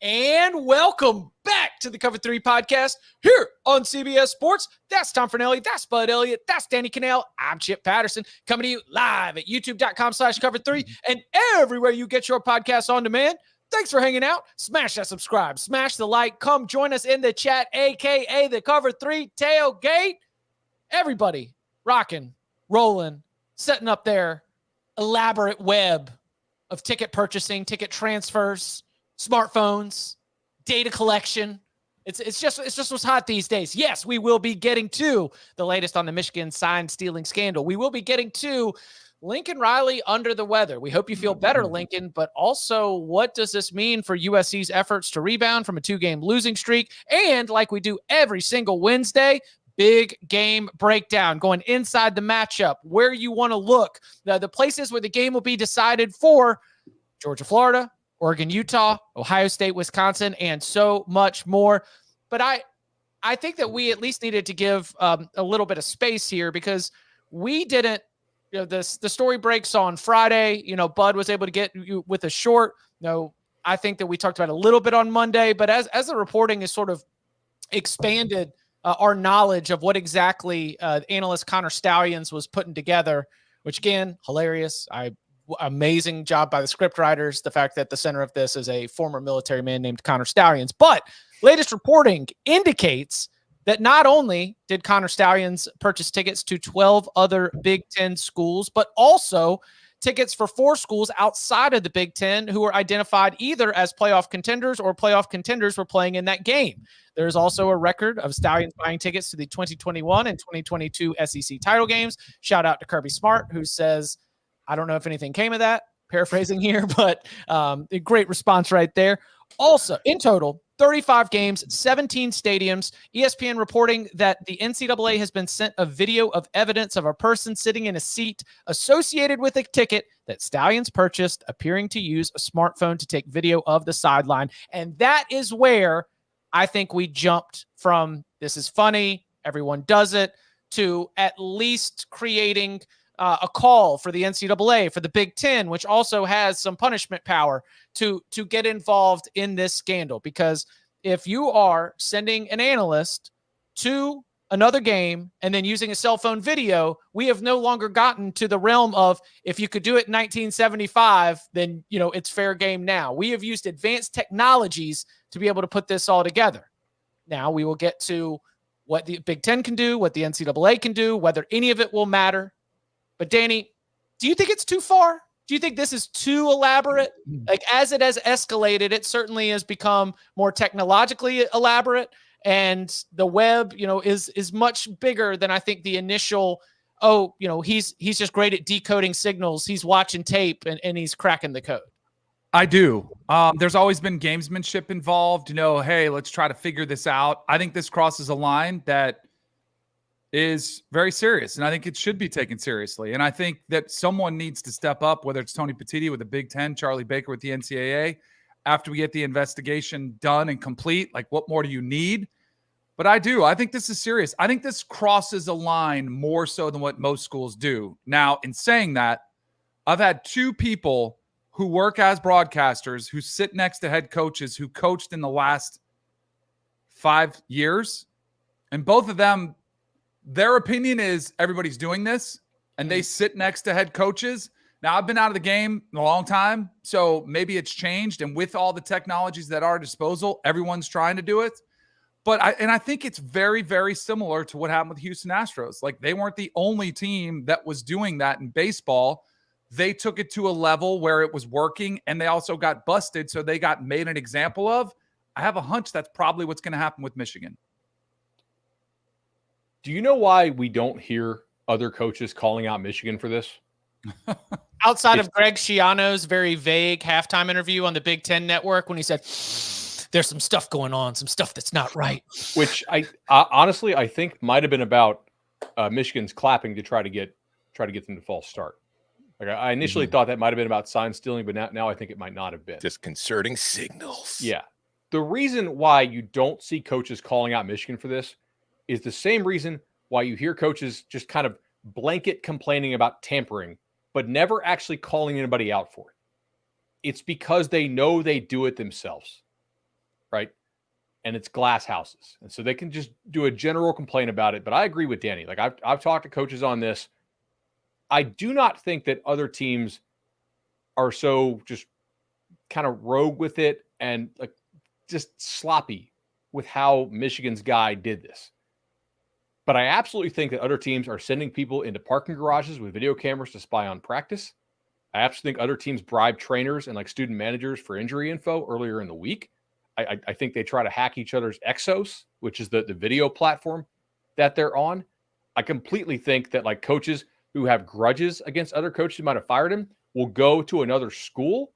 And welcome back to the Cover 3 podcast here on CBS Sports. That's Tom Fornelli. That's Bud Elliott. That's Danny Cannell. I'm Chip Patterson, coming to you live at youtube.com/cover3 and everywhere you get your podcasts on demand. Thanks for hanging out. Smash that subscribe. Smash the like. Come join us in the chat, a.k.a. the Cover 3 tailgate. Everybody rocking, rolling, setting up their elaborate web of ticket purchasing, ticket transfers, smartphones, data collection. It's just what's hot these days. Yes, we will be getting to the latest on the Michigan sign stealing scandal. We will be getting to Lincoln Riley under the weather. We hope you feel better, Lincoln, but also what does this mean for USC's efforts to rebound from a 2-game losing streak? And like we do every single Wednesday, big game breakdown, going inside the matchup, where you want to look, the places where the game will be decided for Georgia, Florida, Oregon, Utah, Ohio State, Wisconsin, and so much more. But I think that we at least needed to give a little bit of space here because we didn't, the story breaks on Friday. Bud was able to get you with a short. I think that we talked about a little bit on Monday, but as the reporting is sort of expanded our knowledge of what exactly analyst Connor Stallions was putting together, which again, hilarious. Amazing job by the script writers. The fact that the center of this is a former military man named Connor Stallions. But latest reporting indicates that not only did Connor Stallions purchase tickets to 12 other Big Ten schools, but also tickets for 4 schools outside of the Big Ten who were identified either as playoff contenders or playoff contenders were playing in that game. There's also a record of Stallions buying tickets to the 2021 and 2022 SEC title games. Shout out to Kirby Smart, who says, I don't know if anything came of that, paraphrasing here, but a great response right there. Also, in total, 35 games, 17 stadiums. ESPN reporting that the NCAA has been sent a video of evidence of a person sitting in a seat associated with a ticket that Stallions purchased, appearing to use a smartphone to take video of the sideline. And that is where I think we jumped from this is funny, everyone does it, to at least creating a call for the NCAA, for the Big Ten, which also has some punishment power to get involved in this scandal. Because if you are sending an analyst to another game and then using a cell phone video, we have no longer gotten to the realm of if you could do it in 1975, then, it's fair game now. We have used advanced technologies to be able to put this all together. Now we will get to what the Big Ten can do, what the NCAA can do, whether any of it will matter. But Danny, do you think it's too far? Do you think this is too elaborate? Like, as it has escalated, it certainly has become more technologically elaborate, and the web, is much bigger than I think the initial. He's just great at decoding signals. He's watching tape and he's cracking the code. I do. There's always been gamesmanship involved. Hey, let's try to figure this out. I think this crosses a line that is very serious, and I think it should be taken seriously. And I think that someone needs to step up, whether it's Tony Petitti with the Big Ten, Charlie Baker with the NCAA, after we get the investigation done and complete. Like, what more do you need? But I think this is serious. I think this crosses a line more so than what most schools do. Now, in saying that, I've had 2 people who work as broadcasters who sit next to head coaches who coached in the last 5 years, and both of them, their opinion is everybody's doing this, and they sit next to head coaches. Now, I've been out of the game a long time, so maybe it's changed. And with all the technologies that are at our disposal, everyone's trying to do it. But I think it's very, very similar to what happened with Houston Astros. Like, they weren't the only team that was doing that in baseball. They took it to a level where it was working, and they also got busted, so they got made an example of. I have a hunch that's probably what's going to happen with Michigan. Do you know why we don't hear other coaches calling out Michigan for this? Outside of Greg Schiano's very vague halftime interview on the Big Ten Network when he said, there's some stuff going on, some stuff that's not right. Which I honestly, I think might have been about Michigan's clapping to try to get them to false start. Like, I initially thought that might have been about sign stealing, but now I think it might not have been. Disconcerting signals. Yeah. The reason why you don't see coaches calling out Michigan for this is the same reason why you hear coaches just kind of blanket complaining about tampering, but never actually calling anybody out for it. It's because they know they do it themselves. right? And it's glass houses. And so they can just do a general complaint about it. But I agree with Danny. Like I've talked to coaches on this. I do not think that other teams are so just kind of rogue with it and like just sloppy with how Michigan's guy did this. But I absolutely think that other teams are sending people into parking garages with video cameras to spy on practice. I absolutely think other teams bribe trainers and like student managers for injury info earlier in the week. I think they try to hack each other's Exos, which is the video platform that they're on. I completely think that like coaches who have grudges against other coaches who might have fired him will go to another school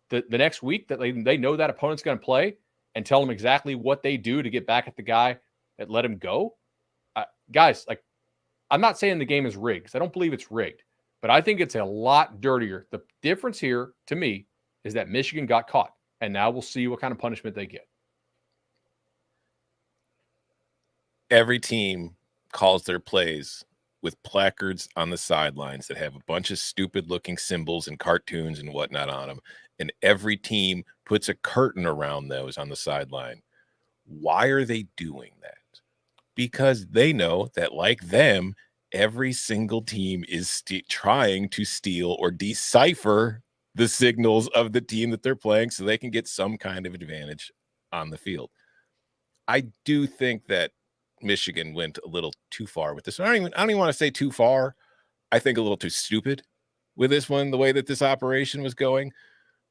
the next week that they know that opponent's going to play and tell them exactly what they do to get back at the guy that let him go. Guys, like, I'm not saying the game is rigged, 'cause I don't believe it's rigged, but I think it's a lot dirtier. The difference here, to me, is that Michigan got caught, and now we'll see what kind of punishment they get. Every team calls their plays with placards on the sidelines that have a bunch of stupid-looking symbols and cartoons and whatnot on them, and every team puts a curtain around those on the sideline. Why are they doing that? Because they know that, like them, every single team is trying to steal or decipher the signals of the team that they're playing so they can get some kind of advantage on the field. I do think that Michigan went a little too far with this. I don't even want to say too far. I think a little too stupid with this one, the way that this operation was going.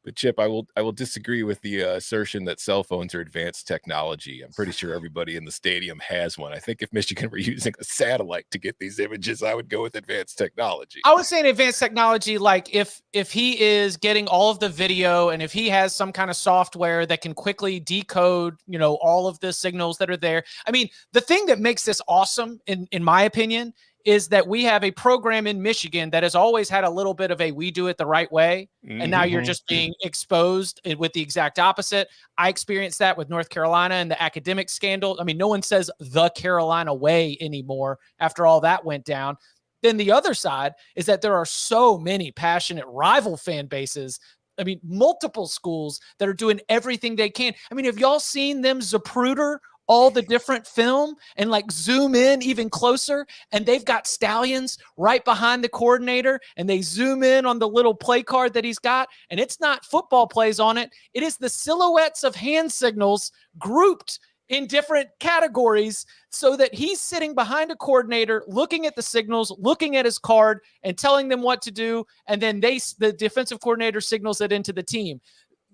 But Chip, I will disagree with the assertion that cell phones are advanced technology. I'm pretty sure everybody in the stadium has one. I think if Michigan were using a satellite to get these images, I would go with advanced technology. I was saying advanced technology, like if he is getting all of the video and if he has some kind of software that can quickly decode, all of the signals that are there. I mean, the thing that makes this awesome, in my opinion, is that we have a program in Michigan that has always had a little bit of a we do it the right way. And now you're just being exposed with the exact opposite. I experienced that with North Carolina and the academic scandal. I mean, no one says the Carolina way anymore after all that went down. Then the other side is that there are so many passionate rival fan bases. I mean, multiple schools that are doing everything they can. I mean, have y'all seen them Zapruder all the different film and like zoom in even closer, and they've got stallions right behind the coordinator, and they zoom in on the little play card that he's got, and it's not football plays on it. It is the silhouettes of hand signals grouped in different categories so that he's sitting behind a coordinator, looking at the signals, looking at his card and telling them what to do. And then the defensive coordinator signals it into the team.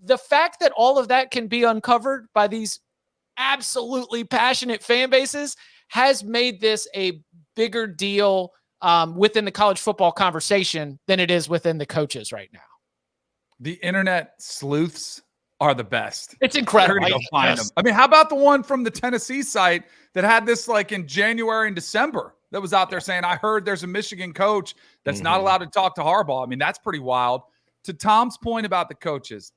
The fact that all of that can be uncovered by these absolutely passionate fan bases has made this a bigger deal within the college football conversation than it is within the coaches right now. The internet sleuths are the best. It's incredible. Go find them. I mean, how about the one from the Tennessee site that had this like in January and December that was out there saying, I heard there's a Michigan coach that's not allowed to talk to Harbaugh. I mean, that's pretty wild. To Tom's point about the coaches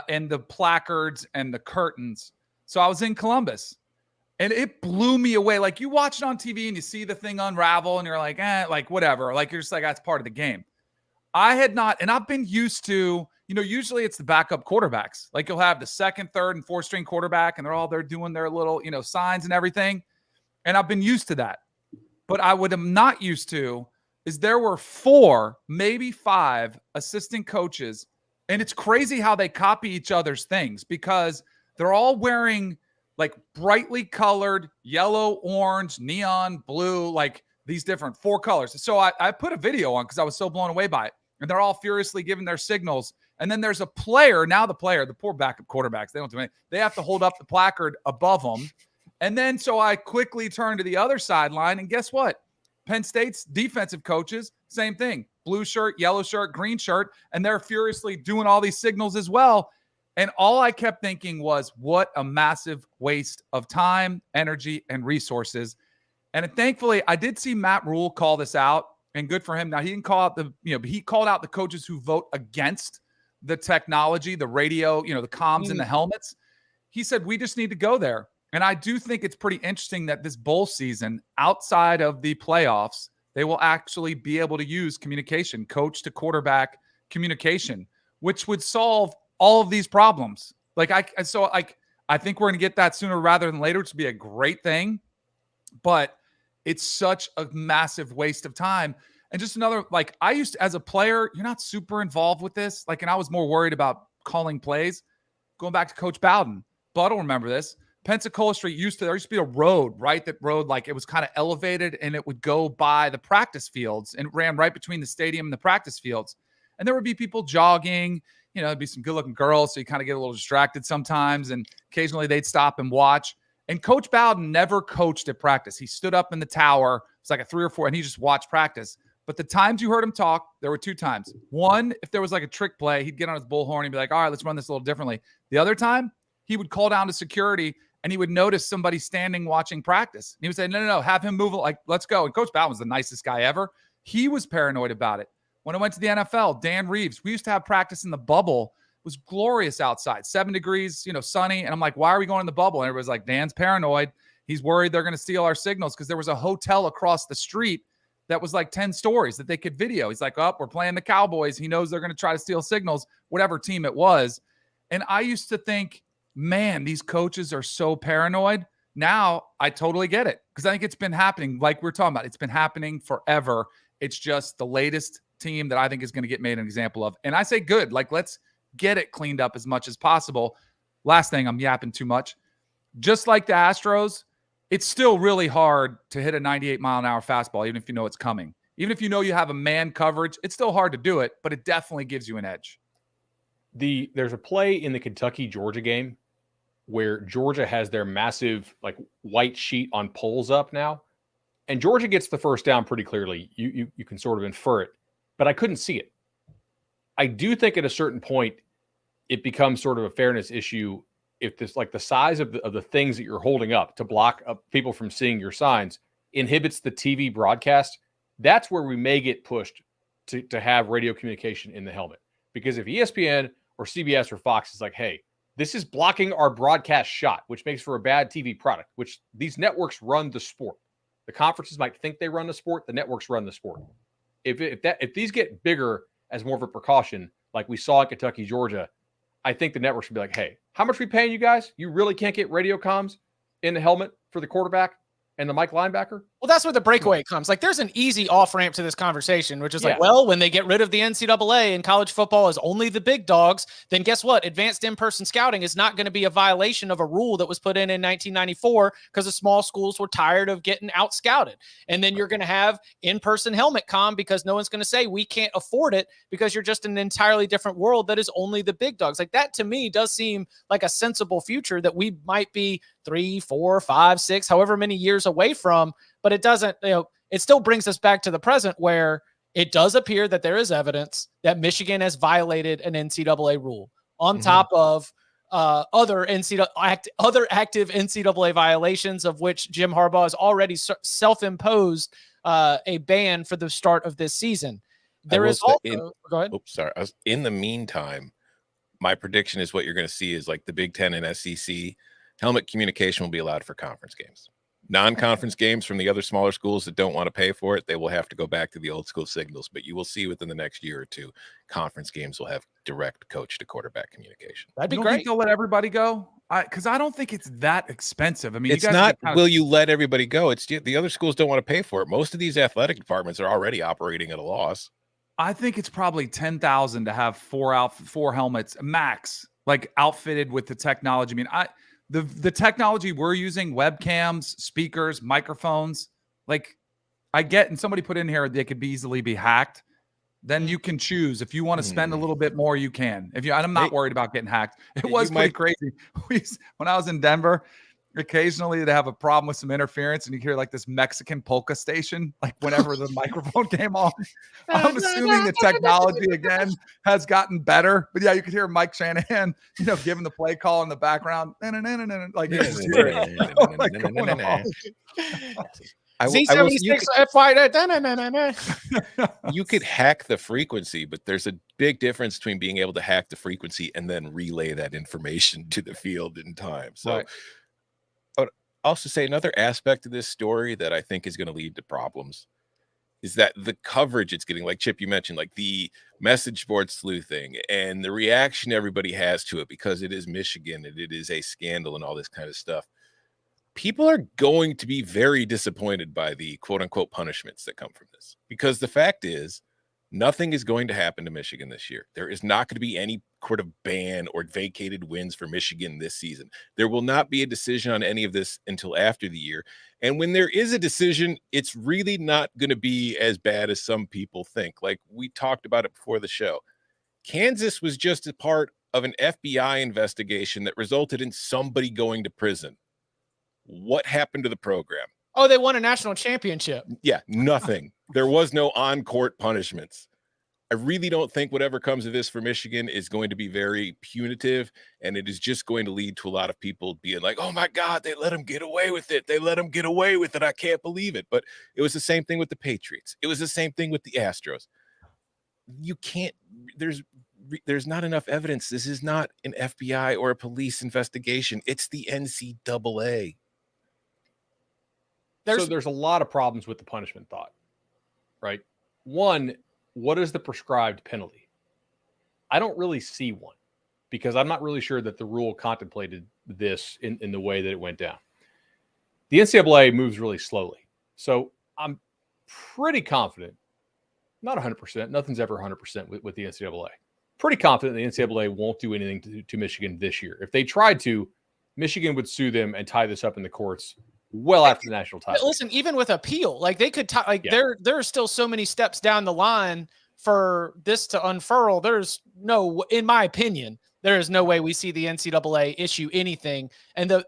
and the placards and the curtains. So I was in Columbus and it blew me away. Like you watch it on TV and you see the thing unravel and you're like, like whatever. Like you're just like, that's part of the game. I had not, and I've been used to, usually it's the backup quarterbacks. Like you'll have the second, third, and fourth string quarterback and they're all there doing their little, signs and everything. And I've been used to that. But I would am not used to is there were 4, maybe 5 assistant coaches. And it's crazy how they copy each other's things because they're all wearing like brightly colored yellow, orange, neon, blue, like these different 4 colors. So I put a video on because I was so blown away by it. And they're all furiously giving their signals. And then there's a player. Now the poor backup quarterbacks, they don't do anything. They have to hold up the placard above them. And then so I quickly turned to the other sideline. And guess what? Penn State's defensive coaches, same thing. Blue shirt, yellow shirt, green shirt. And they're furiously doing all these signals as well. And all I kept thinking was, what a massive waste of time, energy, and resources. And thankfully, I did see Matt Rule call this out, and good for him. Now, he didn't call out but he called out the coaches who vote against the technology, the radio, the comms and the helmets. He said, we just need to go there. And I do think it's pretty interesting that this bowl season, outside of the playoffs, they will actually be able to use communication, coach to quarterback communication, which would solve all of these problems. I think we're going to get that sooner rather than later, which would be a great thing. But it's such a massive waste of time. And just another, like, I used to, as a player, you're not super involved with this. Like, and I was more worried about calling plays. Going back to Coach Bowden, Bud will remember this. Pensacola Street there used to be a road, right? That road, like, it was kind of elevated and it would go by the practice fields and it ran right between the stadium and the practice fields. And there would be people jogging, there'd be some good looking girls. So you kind of get a little distracted sometimes. And occasionally they'd stop and watch. And Coach Bowden never coached at practice. He stood up in the tower. It's like a 3 or 4, and he just watched practice. But the times you heard him talk, there were 2 times. One, if there was like a trick play, he'd get on his bullhorn and be like, all right, let's run this a little differently. The other time, he would call down to security and he would notice somebody standing watching practice. And he would say, no, have him move, like, let's go. And Coach Bowden was the nicest guy ever. He was paranoid about it. When I went to the NFL, Dan Reeves, we used to have practice in the bubble. It was glorious outside, 7 degrees, sunny. And I'm like, why are we going in the bubble? And everybody's like, Dan's paranoid. He's worried they're going to steal our signals because there was a hotel across the street that was like 10 stories that they could video. He's like, we're playing the Cowboys. He knows they're going to try to steal signals, whatever team it was. And I used to think, man, these coaches are so paranoid. Now I totally get it because I think it's been happening. Like we're talking about, it's been happening forever. It's just the latest team that I think is going to get made an example of. And I say good, like, let's get it cleaned up as much as possible. Last thing, I'm yapping too much. Just like the Astros, it's still really hard to hit a 98-mile-an-hour fastball, even if you know it's coming. Even if you know you have a man coverage, it's still hard to do it, but it definitely gives you an edge. There's a play in the Kentucky-Georgia game where Georgia has their massive, like, white sheet on poles up now, and Georgia gets the first down pretty clearly. You can sort of infer it, but I couldn't see it. I do think at a certain point it becomes sort of a fairness issue if this, like, the size of the things that you're holding up to block people from seeing your signs inhibits the TV broadcast. That's where we may get pushed to have radio communication in the helmet. Because if ESPN or CBS or Fox is like, hey, this is blocking our broadcast shot, which makes for a bad TV product, which these networks run the sport. The conferences might think they run the sport. The networks run the sport. If these get bigger as more of a precaution, like we saw in Kentucky, Georgia, I think the networks would be like, hey, how much are we paying you guys? You really can't get radio comms in the helmet for the quarterback and the Mike linebacker? Well, that's where the breakaway comes. Like, there's an easy off-ramp to this conversation, which is like, well, when they get rid of the NCAA and college football is only the big dogs, then guess what? Advanced in-person scouting is not going to be a violation of a rule that was put in 1994 because the small schools were tired of getting out-scouted. And then you're going to have in-person helmet comm because no one's going to say we can't afford it because you're just in an entirely different world that is only the big dogs. Like, that to me does seem like a sensible future that we might be 3, 4, 5, 6, however many years away from. But it doesn't, it still brings us back to the present where it does appear that there is evidence that Michigan has violated an NCAA rule on top of other active NCAA violations, of which Jim Harbaugh has already self-imposed a ban for the start of this season. There is also, go ahead. Oops, sorry. In the meantime, my prediction is what you're going to see is like the Big Ten and SEC helmet communication will be allowed for conference games. Non-conference games from the other smaller schools that don't want to pay for it, they will have to go back to the old school signals. But you will see within the next year or two, conference games will have direct coach to quarterback communication. That'd be You don't great. think they'll let everybody go? Because I don't think it's that expensive. I mean, It's not, will you let everybody go? It's the other schools don't want to pay for it. Most of these athletic departments are already operating at a loss. I think it's probably $10,000 to have 4 helmets max, like outfitted with the technology. I mean, the technology we're using, webcams, speakers, microphones, like I get, and somebody put in here, they could easily be hacked. Then you can choose. If you want to spend a little bit more, you can. I'm not worried about getting hacked. It was pretty crazy. When I was in Denver, occasionally they'd have a problem with some interference and you hear like this Mexican polka station, like whenever the microphone came on. I'm assuming the technology again has gotten better, but yeah, you could hear Mike Shanahan, giving the play call in the background. Like, Z76 you could hack the frequency, but there's a big difference between being able to hack the frequency and then relay that information to the field in time. So I would also say another aspect of this story that I think is going to lead to problems is that the coverage it's getting, like Chip, you mentioned, like the message board sleuthing and the reaction everybody has to it because it is Michigan and it is a scandal and all this kind of stuff. People are going to be very disappointed by the quote unquote punishments that come from this, because the fact is nothing is going to happen to Michigan this year. There is not going to be any sort of ban or vacated wins for Michigan this season. There will not be a decision on any of this until after the year. And when there is a decision, it's really not going to be as bad as some people think. Like we talked about it before the show. Kansas was just a part of an FBI investigation that resulted in somebody going to prison. What happened to the program? Oh, they won a national championship. Yeah, nothing. There was no on-court punishments. I really don't think whatever comes of this for Michigan is going to be very punitive, and it is just going to lead to a lot of people being like, oh my God, they let him get away with it. They let him get away with it. I can't believe it. But it was the same thing with the Patriots. It was the same thing with the Astros. You can't, there's not enough evidence. This is not an FBI or a police investigation. It's the NCAA. So there's a lot of problems with the punishment thought, right? One, what is the prescribed penalty? I don't really see one because I'm not really sure that the rule contemplated this in the way that it went down. The NCAA moves really slowly. So I'm pretty confident, not 100%, nothing's ever 100% with the NCAA. Pretty confident the NCAA won't do anything to Michigan this year. If they tried to, Michigan would sue them and tie this up in the courts well after the national title. Listen, even with appeal, like they could, there are still so many steps down the line for this to unfurl. There's no, in my opinion, there is no way we see the NCAA issue anything. And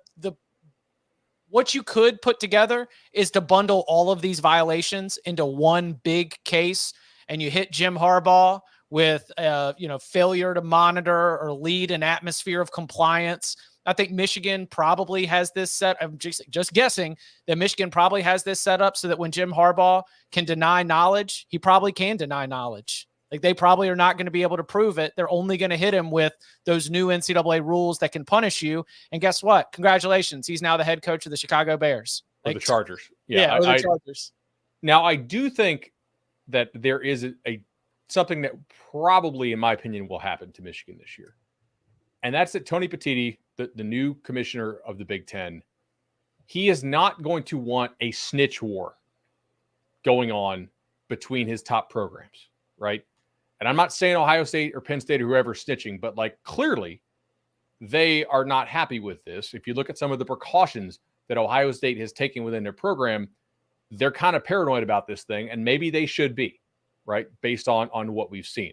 what you could put together is to bundle all of these violations into one big case, and you hit Jim Harbaugh with, failure to monitor or lead an atmosphere of compliance. I think Michigan probably has this set. I'm just guessing that Michigan probably has this set up so that when Jim Harbaugh can deny knowledge, he probably can deny knowledge. Like they probably are not going to be able to prove it. They're only going to hit him with those new NCAA rules that can punish you. And guess what? Congratulations. He's now the head coach of the Chicago Bears. Or the Chargers. Yeah, or the Chargers. Now, I do think that there is something that probably, in my opinion, will happen to Michigan this year. And that's that Tony Petitti, the new commissioner of the Big Ten, he is not going to want a snitch war going on between his top programs, right? And I'm not saying Ohio State or Penn State or whoever's snitching, but like clearly they are not happy with this. If you look at some of the precautions that Ohio State has taken within their program, they're kind of paranoid about this thing, and maybe they should be, right? Based on what we've seen.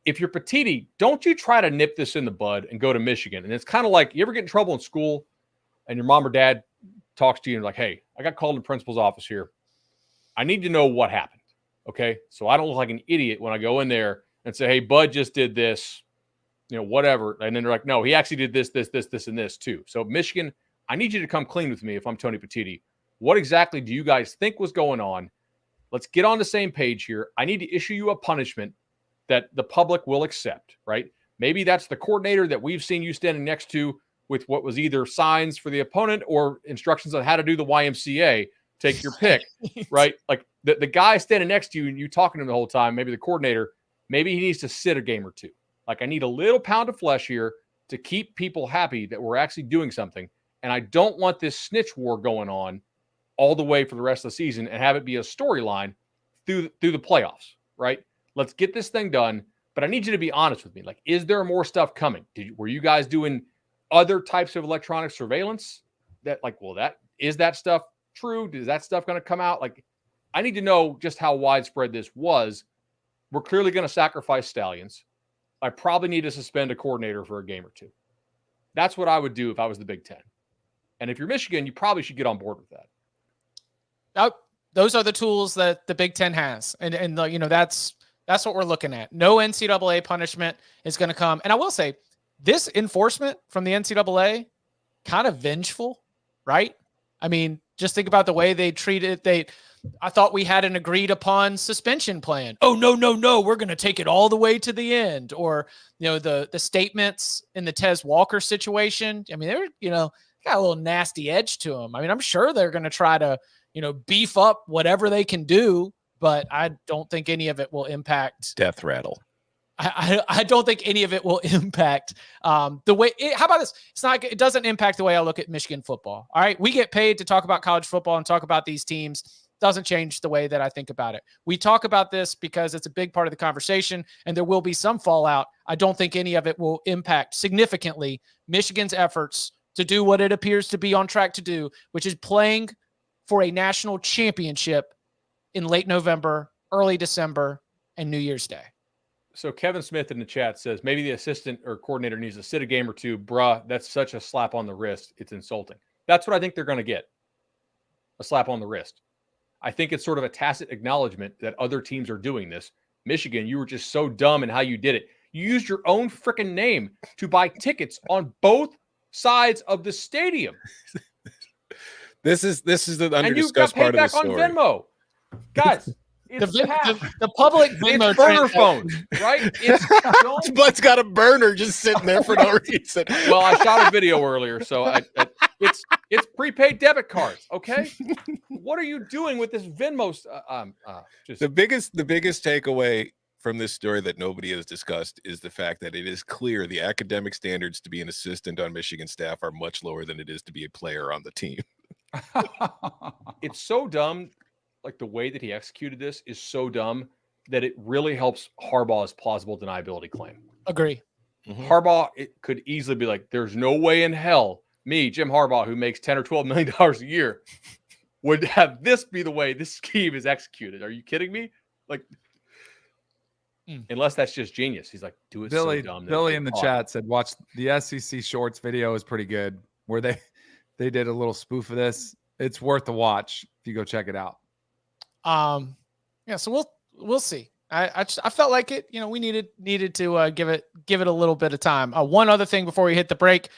If you're Petitti, don't you try to nip this in the bud and go to Michigan. And it's kind of like, you ever get in trouble in school and your mom or dad talks to you and like, hey, I got called in the principal's office here. I need to know what happened. Okay. So I don't look like an idiot when I go in there and say, hey, Bud just did this, whatever. And then they're like, no, he actually did this, and this too. So Michigan, I need you to come clean with me if I'm Tony Petitti. What exactly do you guys think was going on? Let's get on the same page here. I need to issue you a punishment that the public will accept, right? Maybe that's the coordinator that we've seen you standing next to with what was either signs for the opponent or instructions on how to do the YMCA. Take your pick, right? Like the guy standing next to you and you talking to him the whole time, maybe the coordinator, maybe he needs to sit a game or two. Like I need a little pound of flesh here to keep people happy that we're actually doing something. And I don't want this snitch war going on all the way for the rest of the season and have it be a storyline through the playoffs, right? Let's get this thing done, but I need you to be honest with me. Like, is there more stuff coming? Were you guys doing other types of electronic surveillance? Is that stuff true? Is that stuff going to come out? Like, I need to know just how widespread this was. We're clearly going to sacrifice Stallions. I probably need to suspend a coordinator for a game or two. That's what I would do if I was the Big Ten. And if you're Michigan, you probably should get on board with that. Those are the tools that the Big Ten has. And that's what we're looking at. No NCAA punishment is going to come. And I will say, this enforcement from the NCAA, kind of vengeful, right? I mean, just think about the way they treated it. I thought we had an agreed upon suspension plan. Oh, no. We're going to take it all the way to the end. Or, the statements in the Tez Walker situation. I mean, got a little nasty edge to them. I mean, I'm sure they're going to try to, beef up whatever they can do, but I don't think any of it will impact death rattle. I don't think any of it will impact the way. How about this? It doesn't impact the way I look at Michigan football. All right, we get paid to talk about college football and talk about these teams. Doesn't change the way that I think about it. We talk about this because it's a big part of the conversation, and there will be some fallout. I don't think any of it will impact significantly Michigan's efforts to do what it appears to be on track to do, which is playing for a national championship in late November, early December, and New Year's Day. So Kevin Smith in the chat says maybe the assistant or coordinator needs to sit a game or two. Bruh, that's such a slap on the wrist. It's insulting. That's what I think they're going to get. A slap on the wrist. I think it's sort of a tacit acknowledgement that other teams are doing this. Michigan, you were just so dumb in how you did it. You used your own freaking name to buy tickets on both sides of the stadium. This is the and you got underdiscussed paid part of the back on story. Venmo. Guys, it's the public Venmo it's burner phones, right? Bud's got a burner just sitting there for no reason. Well, I shot a video earlier, so it's prepaid debit cards. Okay, what are you doing with this Venmo? The biggest takeaway from this story that nobody has discussed is the fact that it is clear the academic standards to be an assistant on Michigan staff are much lower than it is to be a player on the team. It's so dumb. Like the way that he executed this is so dumb that it really helps Harbaugh's plausible deniability claim. Agree. Mm-hmm. Harbaugh, it could easily be like, there's no way in hell me, Jim Harbaugh, who makes $10 or $12 million a year, would have this be the way this scheme is executed. Are you kidding me? Like, unless that's just genius. He's like, do it so dumb. Billy in the chat said, watch the SEC Shorts video is pretty good, where they did a little spoof of this. It's worth a watch if you go check it out. So we'll see. I felt like it, we needed to give it a little bit of time. One other thing before we hit the break,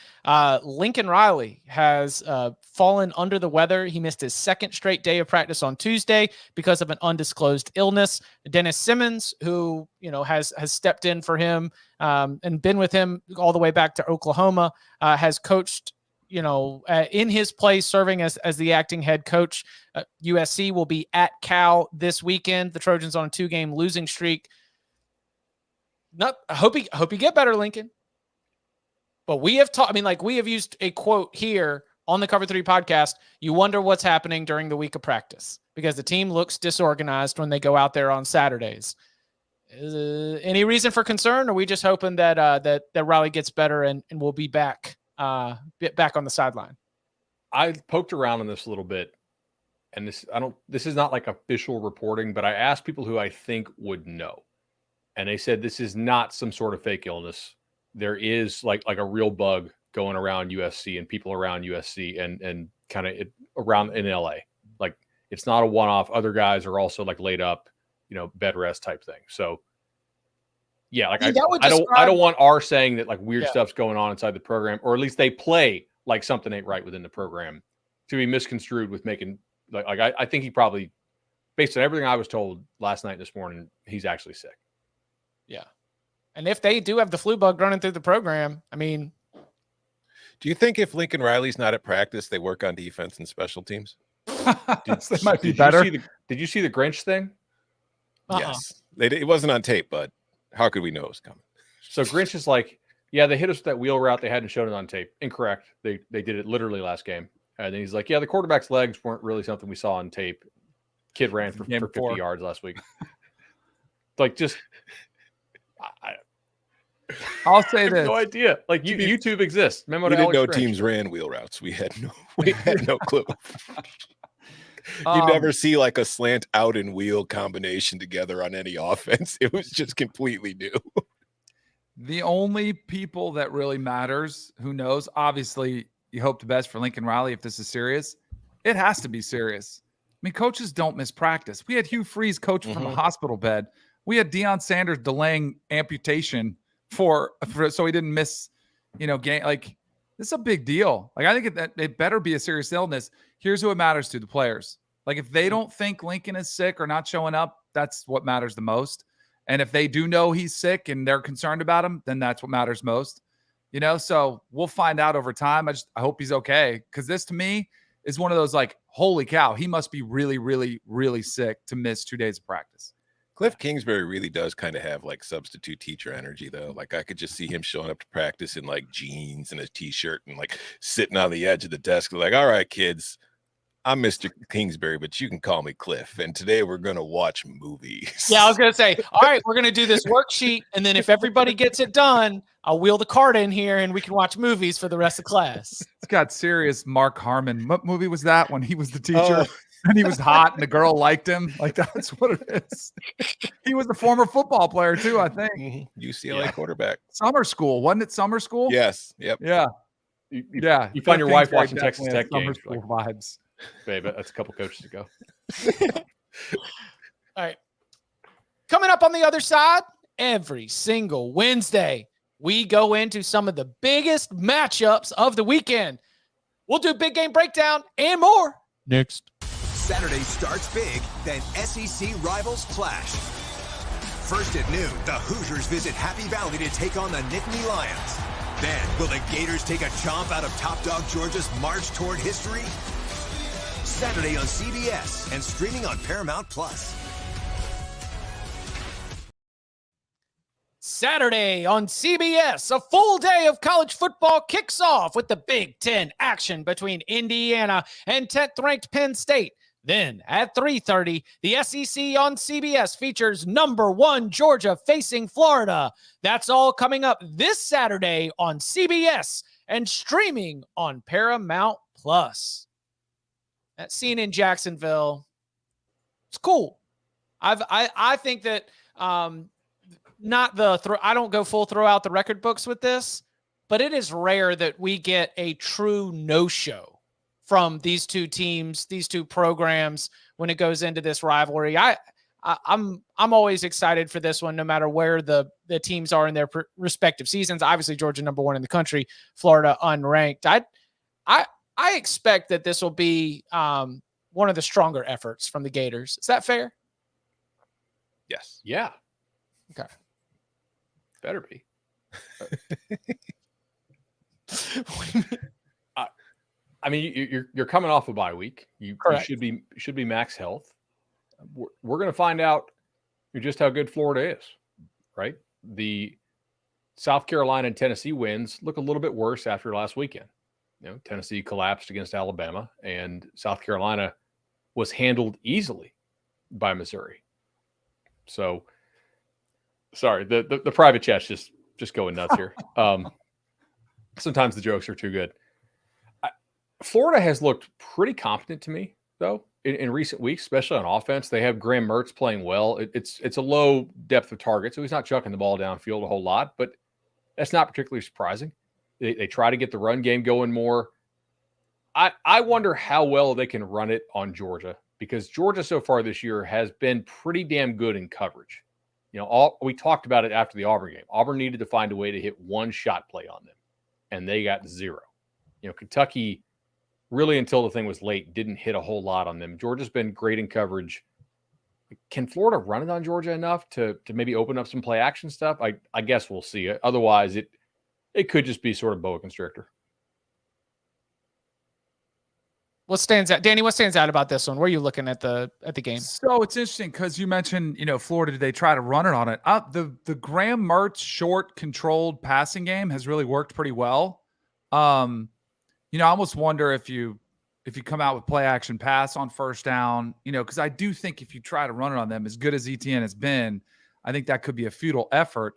Lincoln Riley has fallen under the weather. He missed his second straight day of practice on Tuesday because of an undisclosed illness. Dennis Simmons, who has stepped in for him and been with him all the way back to Oklahoma, has coached in his place, serving as the acting head coach. USC will be at Cal this weekend. The Trojans on a 2-game losing streak. I hope you get better, Lincoln. But we have we have used a quote here on the Cover 3 podcast. You wonder what's happening during the week of practice because the team looks disorganized when they go out there on Saturdays. Any reason for concern? Or are we just hoping that Riley gets better and will be back? Back on the sideline? I poked around on this a little bit, and this is not like official reporting, but I asked people who I think would know, and they said this is not some sort of fake illness. There is like a real bug going around USC and people around USC and kind of around in LA. Like it's not a one-off. Other guys are also like laid up, bed rest type thing. So yeah, like I don't want our saying that like weird stuff's going on inside the program, or at least they play like something ain't right within the program, to be misconstrued with making I think he probably, based on everything I was told last night and this morning, he's actually sick. Yeah. And if they do have the flu bug running through the program, I mean, do you think if Lincoln Riley's not at practice, they work on defense and special teams? They might be better. Did you see the Grinch thing? Yes. It wasn't on tape, but how could we know it was coming? So Grinch is like, yeah, they hit us with that wheel route. They hadn't shown it on tape. Incorrect. They did it literally last game. And then he's like, yeah, the quarterback's legs weren't really something we saw on tape. Kid ran for 50 yards last week. Like, just, I'll say this. No idea. Like, YouTube exists. We didn't know teams ran wheel routes. We had no clue. You'd never see like a slant out and wheel combination together on any offense. It was just completely new. The only people that really matters, who knows, obviously you hope the best for Lincoln Riley if this is serious. It has to be serious. I mean, coaches don't miss practice. We had Hugh Freeze coach from a hospital bed. We had Deion Sanders delaying amputation for so he didn't miss, game. Like, this is a big deal. Like, I think it better be a serious illness. Here's who it matters to: the players. Like, if they don't think Lincoln is sick or not showing up, that's what matters the most. And if they do know he's sick and they're concerned about him, then that's what matters most. So we'll find out over time. I hope he's okay, because this to me is one of those like, holy cow, he must be really, really, really sick to miss 2 days of practice. Cliff Kingsbury really does kind of have like substitute teacher energy, though. Like I could just see him showing up to practice in like jeans and a t-shirt and like sitting on the edge of the desk, like, all right, kids, I'm Mr. Kingsbury, but you can call me Cliff. And today we're going to watch movies. Yeah, I was going to say, all right, we're going to do this worksheet. And then if everybody gets it done, I'll wheel the cart in here and we can watch movies for the rest of class. It's got serious Mark Harmon. What movie was that when he was the teacher and he was hot and the girl liked him? Like, that's what it is. He was a former football player too, I think. UCLA quarterback. Summer school. Wasn't it summer school? Yes. Yep. Yeah. You find your wife watching Texas Tech summer games. school Like, vibes. babe, that's a couple coaches ago. All right. Coming up on the other side, every single Wednesday, we go into some of the biggest matchups of the weekend. We'll do big game breakdown and more next. Saturday starts big, then SEC rivals clash. First at noon, the Hoosiers visit Happy Valley to take on the Nittany Lions. Then, will the Gators take a chomp out of top dog Georgia's march toward history? Saturday on CBS and streaming on Paramount Plus. Saturday on CBS, a full day of college football kicks off with the Big Ten action between Indiana and 10th-ranked Penn State. Then at 3:30, the SEC on CBS features number 1 Georgia facing Florida. That's all coming up this Saturday on CBS and streaming on Paramount Plus. That scene in Jacksonville, it's cool. I think that not the I don't go full throw out the record books with this, but it is rare that we get a true no-show from these two teams, these two programs when it goes into this rivalry. I'm always excited for this one, no matter where the teams are in their respective seasons. Obviously, Georgia number 1 in the country, Florida unranked. I expect that this will be one of the stronger efforts from the Gators. Is that fair? Yes. Yeah. Okay. Better be. I mean, you're coming off a bye week. You should be max health. We're going to find out just how good Florida is, right? The South Carolina and Tennessee wins look a little bit worse after last weekend. Tennessee collapsed against Alabama, and South Carolina was handled easily by Missouri. So, sorry, the private chat's just going nuts here. Sometimes the jokes are too good. Florida has looked pretty competent to me, though, in recent weeks, especially on offense. They have Graham Mertz playing well. It's a low depth of target, so he's not chucking the ball downfield a whole lot, but that's not particularly surprising. They try to get the run game going more. I wonder how well they can run it on Georgia, because Georgia so far this year has been pretty damn good in coverage. We talked about it after the Auburn game. Auburn needed to find a way to hit one shot play on them, and they got 0. Kentucky, really until the thing was late, didn't hit a whole lot on them. Georgia's been great in coverage. Can Florida run it on Georgia enough to maybe open up some play action stuff? I guess we'll see. Otherwise, it could just be sort of boa constrictor. What stands out, Danny? What stands out about this one? Where are you looking at the game? So it's interesting because you mentioned, Florida. They try to run it on it. The Graham Mertz short, controlled passing game has really worked pretty well. I almost wonder if you come out with play action pass on first down, because I do think if you try to run it on them, as good as ETN has been, I think that could be a futile effort.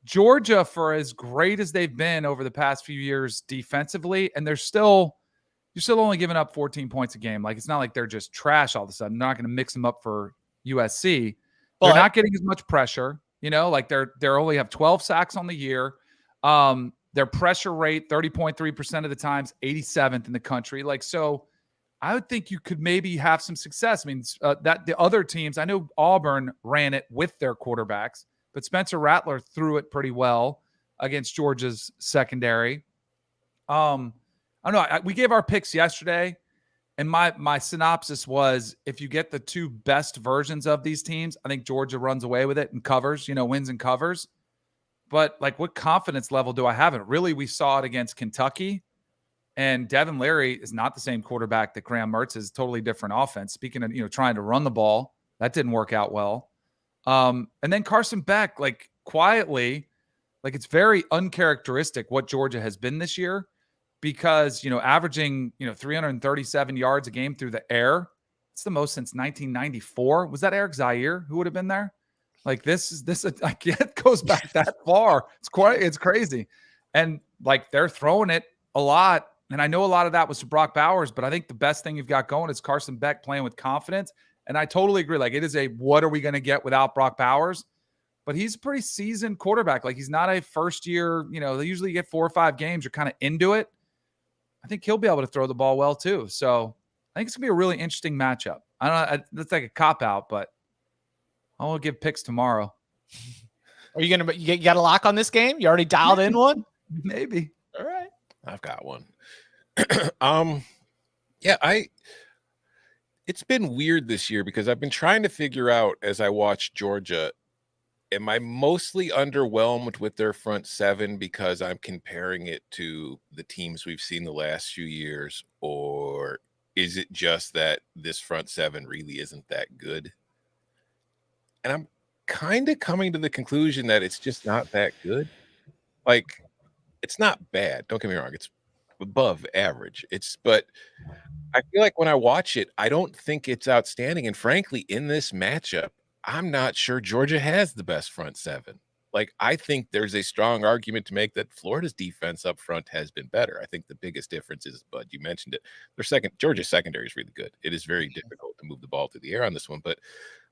Georgia, for as great as they've been over the past few years defensively, and you're still only giving up 14 points a game. Like, it's not like they're just trash all of a sudden. They're not going to mix them up for USC. They're not getting as much pressure, like they're only have 12 sacks on the year. Their pressure rate, 30.3% of the times, 87th in the country. So I would think you could maybe have some success. I mean, that the other teams, I know Auburn ran it with their quarterbacks, but Spencer Rattler threw it pretty well against Georgia's secondary. I don't know. We gave our picks yesterday, and my synopsis was, if you get the two best versions of these teams, I think Georgia runs away with it and covers, wins and covers. but like, what confidence level do I have in it? Really, we saw it against Kentucky, and Devin Leary is not the same quarterback that Graham Mertz is. Totally different offense. Speaking of, trying to run the ball, that didn't work out well. And then Carson Beck, like, quietly, like, it's very uncharacteristic what Georgia has been this year, because, averaging, 337 yards a game through the air. It's the most since 1994. Was that Eric Zaire who would have been there? Like, this like, it goes back that far. It's crazy. And like, they're throwing it a lot. And I know a lot of that was to Brock Bowers, but I think the best thing you've got going is Carson Beck playing with confidence. And I totally agree. Like, it is what are we going to get without Brock Bowers? But he's a pretty seasoned quarterback. Like, he's not a first year, they usually get 4 or 5 games. You're kind of into it. I think he'll be able to throw the ball well too. So I think it's gonna be a really interesting matchup. I don't know. That's like a cop out, but I will give picks tomorrow. Are you you got a lock on this game? You already dialed in one? Maybe. All right. I've got one. It's been weird this year because I've been trying to figure out, as I watch Georgia, am I mostly underwhelmed with their front seven because I'm comparing it to the teams we've seen the last few years, or is it just that this front seven really isn't that good? And I'm kind of coming to the conclusion that it's just not that good. Like, it's not bad. Don't get me wrong. It's above average. But I feel like when I watch it, I don't think it's outstanding. And frankly, in this matchup, I'm not sure Georgia has the best front seven. Like, I think there's a strong argument to make that Florida's defense up front has been better. I think the biggest difference is, Bud, you mentioned it. Georgia's secondary is really good. It is very difficult to move the ball through the air on this one. But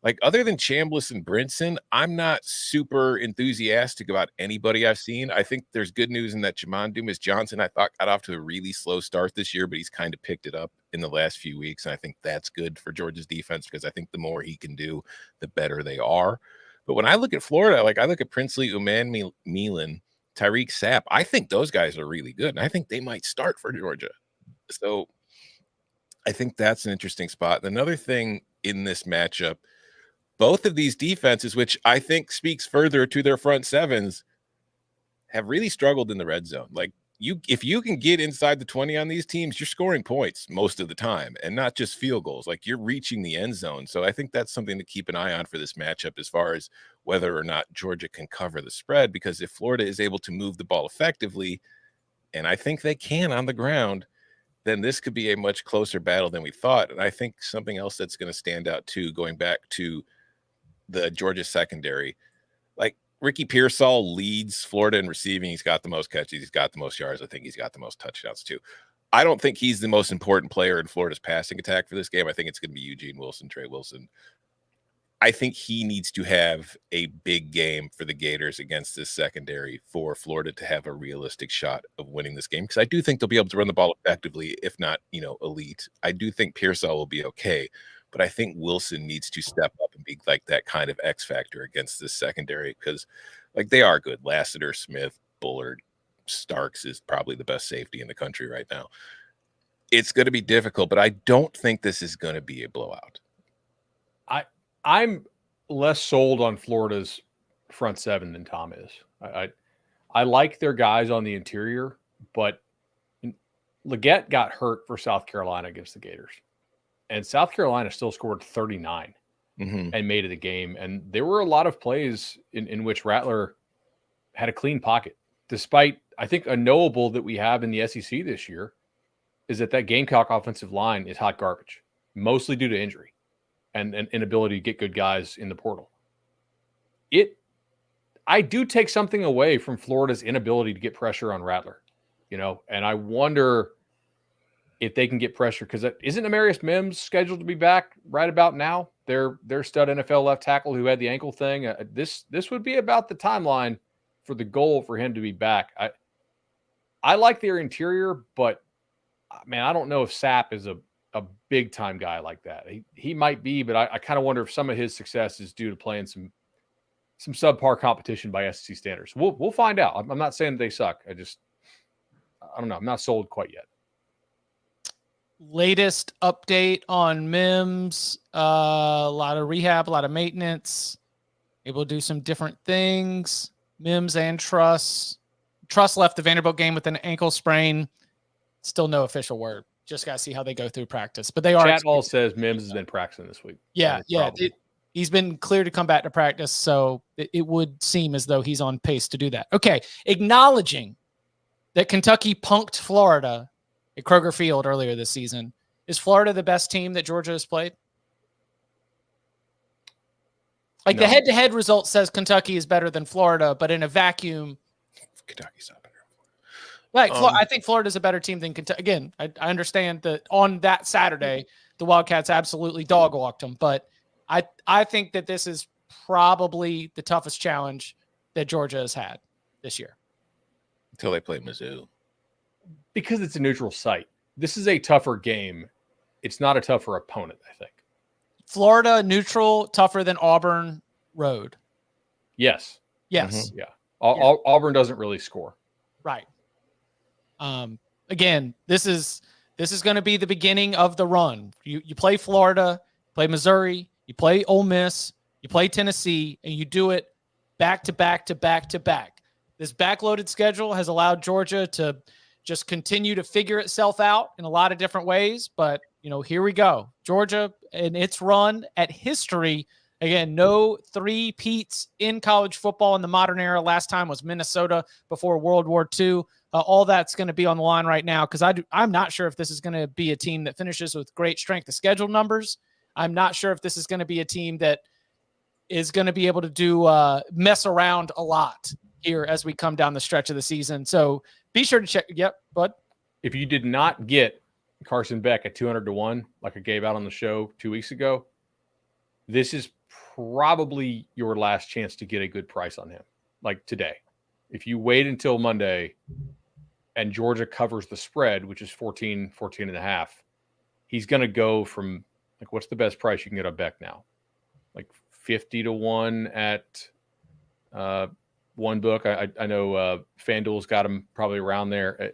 like, other than Chambliss and Brinson, I'm not super enthusiastic about anybody I've seen. I think there's good news in that Jamon Dumas-Johnson, I thought, got off to a really slow start this year, but he's kind of picked it up in the last few weeks. And I think that's good for Georgia's defense because I think the more he can do, the better they are. But when I look at Florida, like, I look at Princely, Uman-Milan, Tyreek Sapp, I think those guys are really good. And I think they might start for Georgia. So I think that's an interesting spot. Another thing in this matchup, both of these defenses, which I think speaks further to their front sevens, have really struggled in the red zone. Like, if you can get inside the 20 on these teams, you're scoring points most of the time and not just field goals. Like, you're reaching the end zone. So I think that's something to keep an eye on for this matchup as far as whether or not Georgia can cover the spread, because if Florida is able to move the ball effectively, and I think they can on the ground, then this could be a much closer battle than we thought. And I think something else that's going to stand out too, going back to the Georgia secondary, like, Ricky Pearsall leads Florida in receiving. He's got the most catches. He's got the most yards. I think he's got the most touchdowns too. I don't think he's the most important player in Florida's passing attack for this game. I think it's going to be Eugene Wilson, Trey Wilson. I think he needs to have a big game for the Gators against this secondary for Florida to have a realistic shot of winning this game, because I do think they'll be able to run the ball effectively, if not, elite. I do think Pearsall will be okay, but I think Wilson needs to step up and be like that kind of X factor against this secondary, because like, they are good. Lassiter, Smith, Bullard, Starks is probably the best safety in the country right now. It's going to be difficult, but I don't think this is going to be a blowout. I'm less sold on Florida's front seven than Tom is. I like their guys on the interior, but Leggett got hurt for South Carolina against the Gators. And South Carolina still scored 39 and made it a game. And there were a lot of plays in which Rattler had a clean pocket, despite, I think, a knowable that we have in the SEC this year is that Gamecock offensive line is hot garbage, mostly due to injury and inability to get good guys in the portal. I do take something away from Florida's inability to get pressure on Rattler, and I wonder if they can get pressure, because isn't Amarius Mims scheduled to be back right about now? Their stud NFL left tackle who had the ankle thing. This would be about the timeline for the goal for him to be back. I like their interior, but man, I don't know if Sapp is a big time guy like that. He might be, but I kind of wonder if some of his success is due to playing some subpar competition by SEC standards. We'll find out. I'm not saying they suck. I don't know. I'm not sold quite yet. Latest update on Mims, a lot of rehab, a lot of maintenance, able to do some different things. Mims and Truss. Truss left the Vanderbilt game with an ankle sprain. Still no official word. Just got to see how they go through practice. But they are. Chat all says Mims has been practicing this week. Yeah. He's been cleared to come back to practice, so it would seem as though he's on pace to do that. Okay, acknowledging that Kentucky punked Florida at Kroger Field earlier this season. Is Florida the best team that Georgia has played? Like, the head-to-head result says Kentucky is better than Florida, but in a vacuum, Kentucky's not better. Right. I think Florida's a better team than Kentucky. Again, I understand that on that Saturday, the Wildcats absolutely dog-walked them, but I think that this is probably the toughest challenge that Georgia has had this year. Until they play Mizzou. Because it's a neutral site. This is a tougher game. It's not a tougher opponent, I think. Florida neutral, tougher than Auburn road. Yes. Yes. Yeah. Auburn doesn't really score. Right. Again, this is going to be the beginning of the run. You play Florida, play Missouri, you play Ole Miss, you play Tennessee, and you do it back to back to back to back. This backloaded schedule has allowed Georgia to just continue to figure itself out in a lot of different ways. But, here we go. Georgia and its run at history. Again, no three-peats in college football in the modern era. Last time was Minnesota before World War II. All that's going to be on the line right now because I'm not sure if this is going to be a team that finishes with great strength of schedule numbers. I'm not sure if this is going to be a team that is going to be able to do mess around a lot here as we come down the stretch of the season. So be sure to check. Yep, bud. If you did not get Carson Beck at 200-1, like I gave out on the show 2 weeks ago, this is probably your last chance to get a good price on him, like today. If you wait until Monday and Georgia covers the spread, which is 14 and a half, he's going to go from, like, what's the best price you can get on Beck now? Like 50-1 at one book. I know FanDuel's got him probably around there.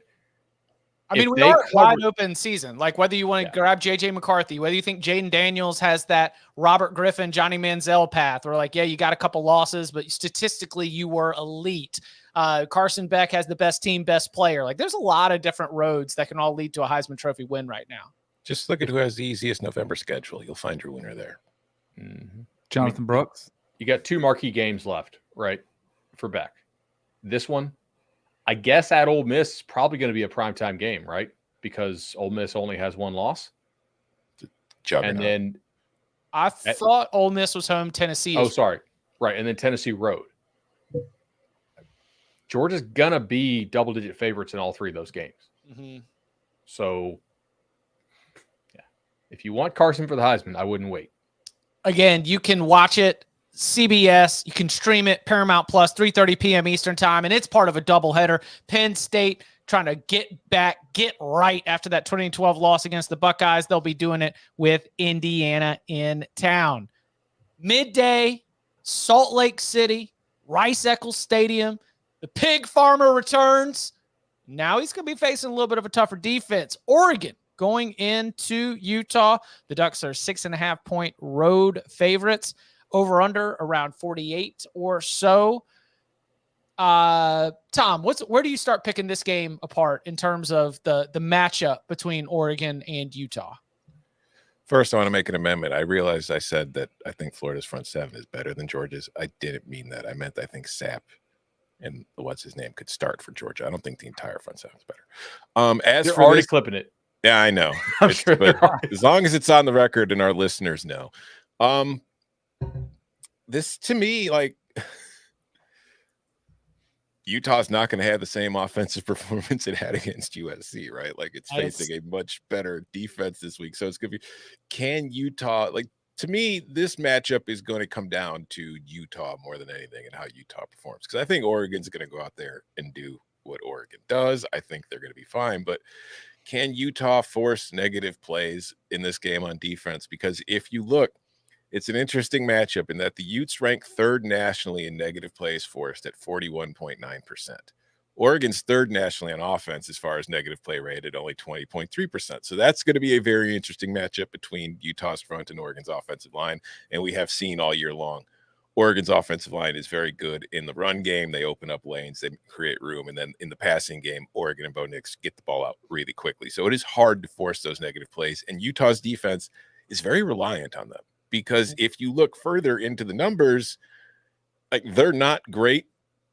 We are a wide open season. Like, whether you want to grab J.J. McCarthy, whether you think Jaden Daniels has that Robert Griffin, Johnny Manziel path, or like, yeah, you got a couple losses, but statistically you were elite. Carson Beck has the best team, best player. Like, there's a lot of different roads that can all lead to a Heisman Trophy win right now. Just look at who has the easiest November schedule. You'll find your winner there. Mm-hmm. Jonathan Brooks. You got 2 marquee games left, right, for Beck. This one, I guess at Ole Miss is probably going to be a primetime game, right? Because Ole Miss only has 1 loss. Juggernaut. And then I thought Ole Miss was home. Tennessee. Oh, sorry. Right. And then Tennessee road. Georgia's going to be double-digit favorites in all 3 of those games. Mm-hmm. So, yeah. If you want Carson for the Heisman, I wouldn't wait. Again, you can watch it. CBS, you can stream it, Paramount Plus, 3:30 p.m. Eastern time, and it's part of a doubleheader. Penn State trying to get right after that 2012 loss against the Buckeyes. They'll be doing it with Indiana in town. Midday, Salt Lake City, Rice-Eccles Stadium. The pig farmer returns. Now he's going to be facing a little bit of a tougher defense. Oregon going into Utah. The Ducks are 6.5-point road favorites. Over under around 48 or so. Tom, where do you start picking this game apart in terms of the matchup between Oregon and Utah? First, I want to make an amendment. I realized I said that I think Florida's front 7 is better than Georgia's. I didn't mean that. I meant I think Sapp and what's his name could start for Georgia. I don't think the entire front 7 is better. As they're for already this, clipping it. Yeah, I know. I'm sure as long as it's on the record and our listeners know. This, to me, like, Utah's not going to have the same offensive performance it had against USC, right? Like, it's facing a much better defense this week. So it's going to be, can Utah, like, to me, this matchup is going to come down to Utah more than anything and how Utah performs. Because I think Oregon's going to go out there and do what Oregon does. I think they're going to be fine. But can Utah force negative plays in this game on defense? Because if you look, it's an interesting matchup in that the Utes rank 3rd nationally in negative plays forced at 41.9%. Oregon's 3rd nationally on offense as far as negative play rate at only 20.3%. So that's going to be a very interesting matchup between Utah's front and Oregon's offensive line. And we have seen all year long, Oregon's offensive line is very good in the run game. They open up lanes, they create room, and then in the passing game, Oregon and Bo Nix get the ball out really quickly. So it is hard to force those negative plays, and Utah's defense is very reliant on them, because if you look further into the numbers, like, they're not great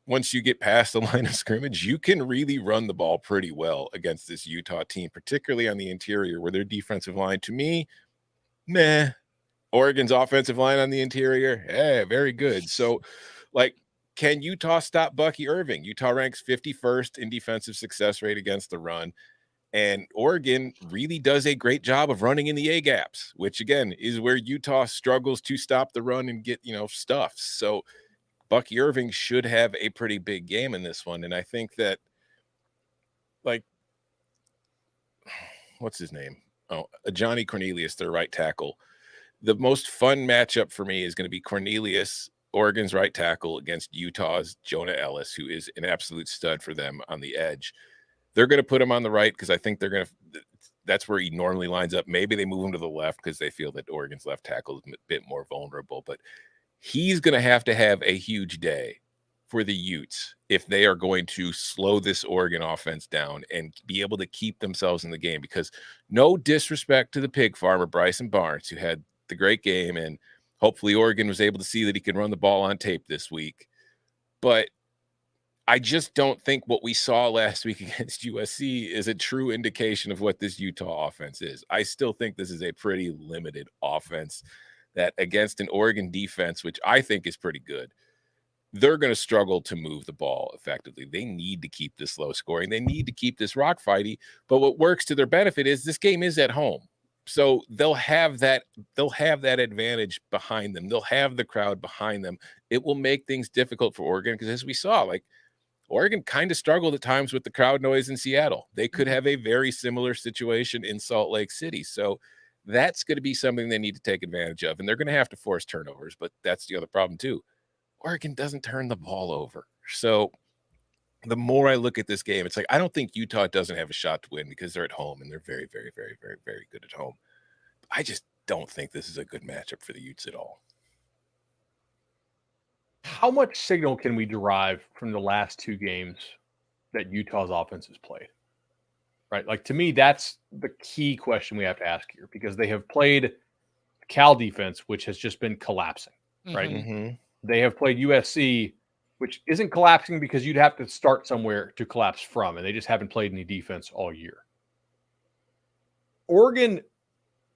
once you get past the line of scrimmage. You can really run the ball pretty well against this Utah team, particularly on the interior, where their defensive line, to me, meh. Oregon's offensive line on the interior, very good. So, like, can Utah stop Bucky Irving? Utah ranks 51st in defensive success rate against the run, and Oregon really does a great job of running in the A gaps, which again is where Utah struggles to stop the run and get, stuffs. So Bucky Irving should have a pretty big game in this one, and I think that, like, what's his name? Johnny Cornelius, their right tackle. The most fun matchup for me is going to be Cornelius, Oregon's right tackle, against Utah's Jonah Ellis, who is an absolute stud for them on the edge. They're going to put him on the right because I think that's where he normally lines up. Maybe they move him to the left because they feel that Oregon's left tackle is a bit more vulnerable, but he's going to have a huge day for the Utes if they are going to slow this Oregon offense down and be able to keep themselves in the game. Because, no disrespect to the pig farmer, Bryson Barnes, who had the great game, and hopefully Oregon was able to see that he can run the ball on tape this week. But I just don't think what we saw last week against USC is a true indication of what this Utah offense is. I still think this is a pretty limited offense that, against an Oregon defense, which I think is pretty good, they're going to struggle to move the ball effectively. They need to keep this low scoring. They need to keep this rock fighty. But what works to their benefit is this game is at home. So they'll have that advantage behind them. They'll have the crowd behind them. It will make things difficult for Oregon because, as we saw, like, Oregon kind of struggled at times with the crowd noise in Seattle. They could have a very similar situation in Salt Lake City. So that's going to be something they need to take advantage of. And they're going to have to force turnovers, but that's the other problem too. Oregon doesn't turn the ball over. So the more I look at this game, it's like, I don't think Utah doesn't have a shot to win because they're at home and they're very, very, very, very, very good at home. I just don't think this is a good matchup for the Utes at all. How much signal can we derive from the last two games that Utah's offense has played? Right? Like, to me, that's the key question we have to ask here, because they have played Cal defense, which has just been collapsing, right? Mm-hmm. They have played USC, which isn't collapsing because you'd have to start somewhere to collapse from, and they just haven't played any defense all year. Oregon,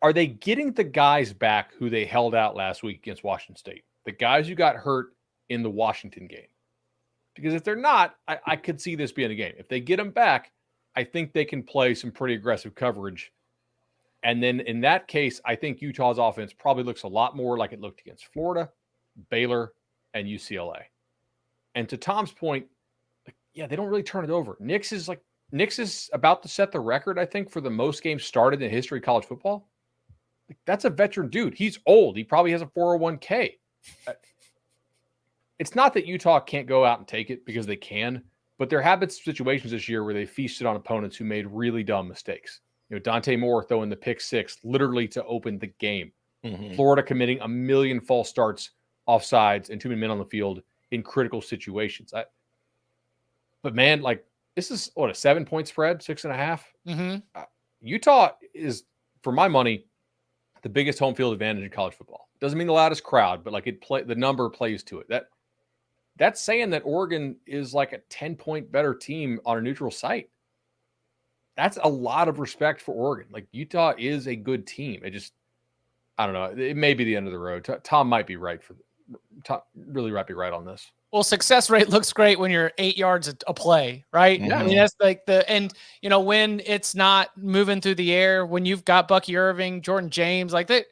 are they getting the guys back who they held out last week against Washington State? The guys who got hurt in the Washington game? Because if they're not, I could see this being a game. If they get them back, I think they can play some pretty aggressive coverage. And then in that case, I think Utah's offense probably looks a lot more like it looked against Florida, Baylor, and UCLA. And to Tom's point, they don't really turn it over. Nix is about to set the record, I think, for the most games started in the history of college football. That's a veteran dude. He's old. He probably has a 401k. It's not that Utah can't go out and take it, because they can, but there have been situations this year where they feasted on opponents who made really dumb mistakes. Dante Moore throwing the pick six literally to open the game. Mm-hmm. Florida committing a million false starts, offsides, and too many men on the field in critical situations. But man, like, this is a 7-point spread, 6.5. Mm-hmm. Utah is, for my money, the biggest home field advantage in college football. Doesn't mean the loudest crowd, but the number plays to it. That's saying that Oregon is like a 10-point better team on a neutral site. That's a lot of respect for Oregon. Like, Utah is a good team. I don't know. It may be the end of the road. Tom might be right really might be right on this. Well, success rate looks great when you're 8 yards a play, right? Yeah. I mean, that's like when it's not moving through the air, when you've got Bucky Irving, Jordan James, like they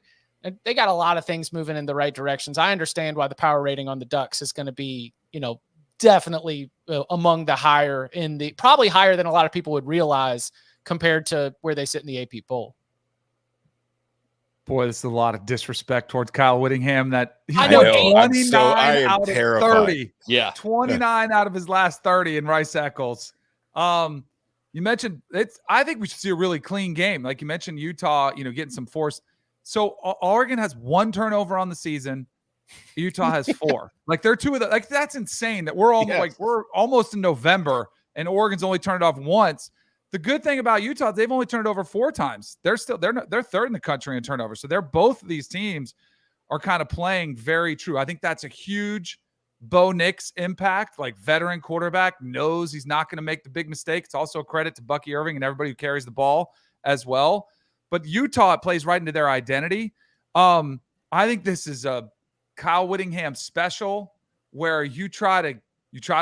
got a lot of things moving in the right directions. I understand why the power rating on the Ducks is going to be, definitely among the higher probably higher than a lot of people would realize compared to where they sit in the AP poll. Boy, this is a lot of disrespect towards Kyle Whittingham. I know. 29 I am out of terrified. 30. Yeah. 29 out of his last 30 in Rice Eccles. You mentioned I think we should see a really clean game. Like you mentioned, Utah, getting some force. So Oregon has 1 turnover on the season, Utah has 4. Like they're 2 of the, like that's insane that we're almost Yes. we're almost in November and Oregon's only turned it off once. The good thing about Utah, they've only turned it over 4 times. They're third in the country in turnovers. So they're both of these teams are kind of playing very true. I think that's a huge Bo Nix impact. Like veteran quarterback knows he's not going to make the big mistake. It's also a credit to Bucky Irving and everybody who carries the ball as well. But Utah, it plays right into their identity. I think this is a Kyle Whittingham special where you try to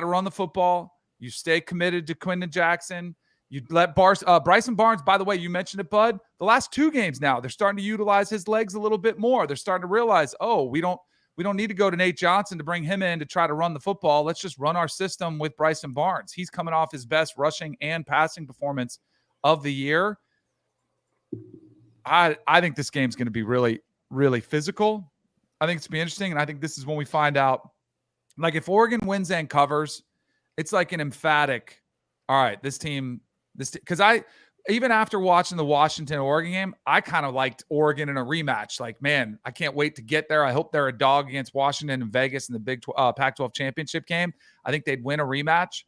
run the football, you stay committed to Quentin Jackson, you let Bryson Barnes, by the way, you mentioned it, Bud. The last 2 games now, they're starting to utilize his legs a little bit more. They're starting to realize, we don't need to go to Nate Johnson to bring him in to try to run the football. Let's just run our system with Bryson Barnes. He's coming off his best rushing and passing performance of the year. I think this game's going to be really, really physical. I think it's going to be interesting, and I think this is when we find out, like if Oregon wins and covers, it's like an emphatic, all right, because even after watching the Washington-Oregon game, I kind of liked Oregon in a rematch. Like, man, I can't wait to get there. I hope they're a dog against Washington and Vegas in the Pac-12 championship game. I think they'd win a rematch.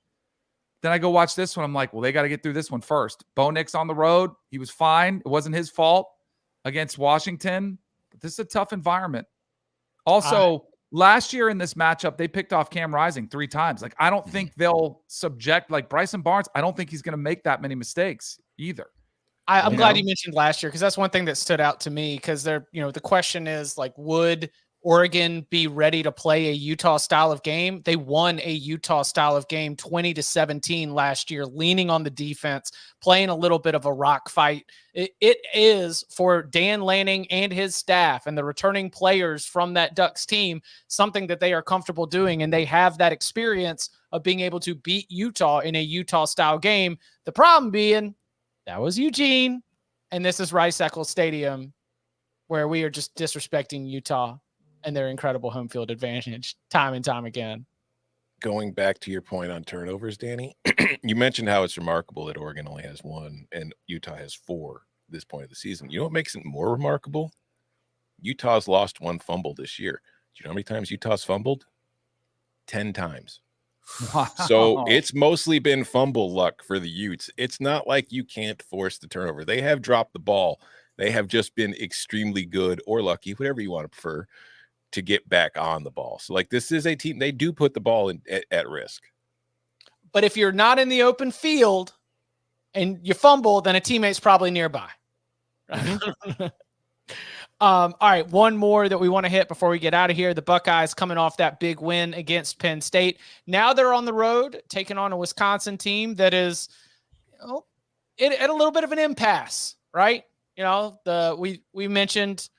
Then I go watch this one. I'm like, well, they got to get through this one first. Bo Nix on the road. He was fine. It wasn't his fault against Washington. But this is a tough environment. Also, last year in this matchup, they picked off Cam Rising 3 times. Like, I don't think they'll subject, like Bryson Barnes, I don't think he's going to make that many mistakes either. I'm glad you mentioned last year because that's one thing that stood out to me because the question is like, would Oregon be ready to play a Utah style of game? They won a Utah style of game 20-17 last year, leaning on the defense, playing a little bit of a rock fight. It is for Dan Lanning and his staff and the returning players from that Ducks team, something that they are comfortable doing. And they have that experience of being able to beat Utah in a Utah style game. The problem being that was Eugene and this is Rice-Eccles Stadium where we are just disrespecting Utah and their incredible home field advantage time and time again. Going back to your point on turnovers, Danny, you mentioned how it's remarkable that Oregon only has 1 and Utah has 4 at this point of the season. You know what makes it more remarkable? Utah's lost 1 fumble this year. Do you know how many times Utah's fumbled? 10 times. Wow. So it's mostly been fumble luck for the Utes. It's not like you can't force the turnover. They have dropped the ball. They have just been extremely good or lucky, whatever you want to prefer, to get back on the ball. So like this is a team, they do put the ball at risk. But if you're not in the open field and you fumble, then a teammate's probably nearby. Mm-hmm. All right, one more that we want to hit before we get out of here. The Buckeyes coming off that big win against Penn State. Now they're on the road taking on a Wisconsin team that is at a little bit of an impasse, right? We mentioned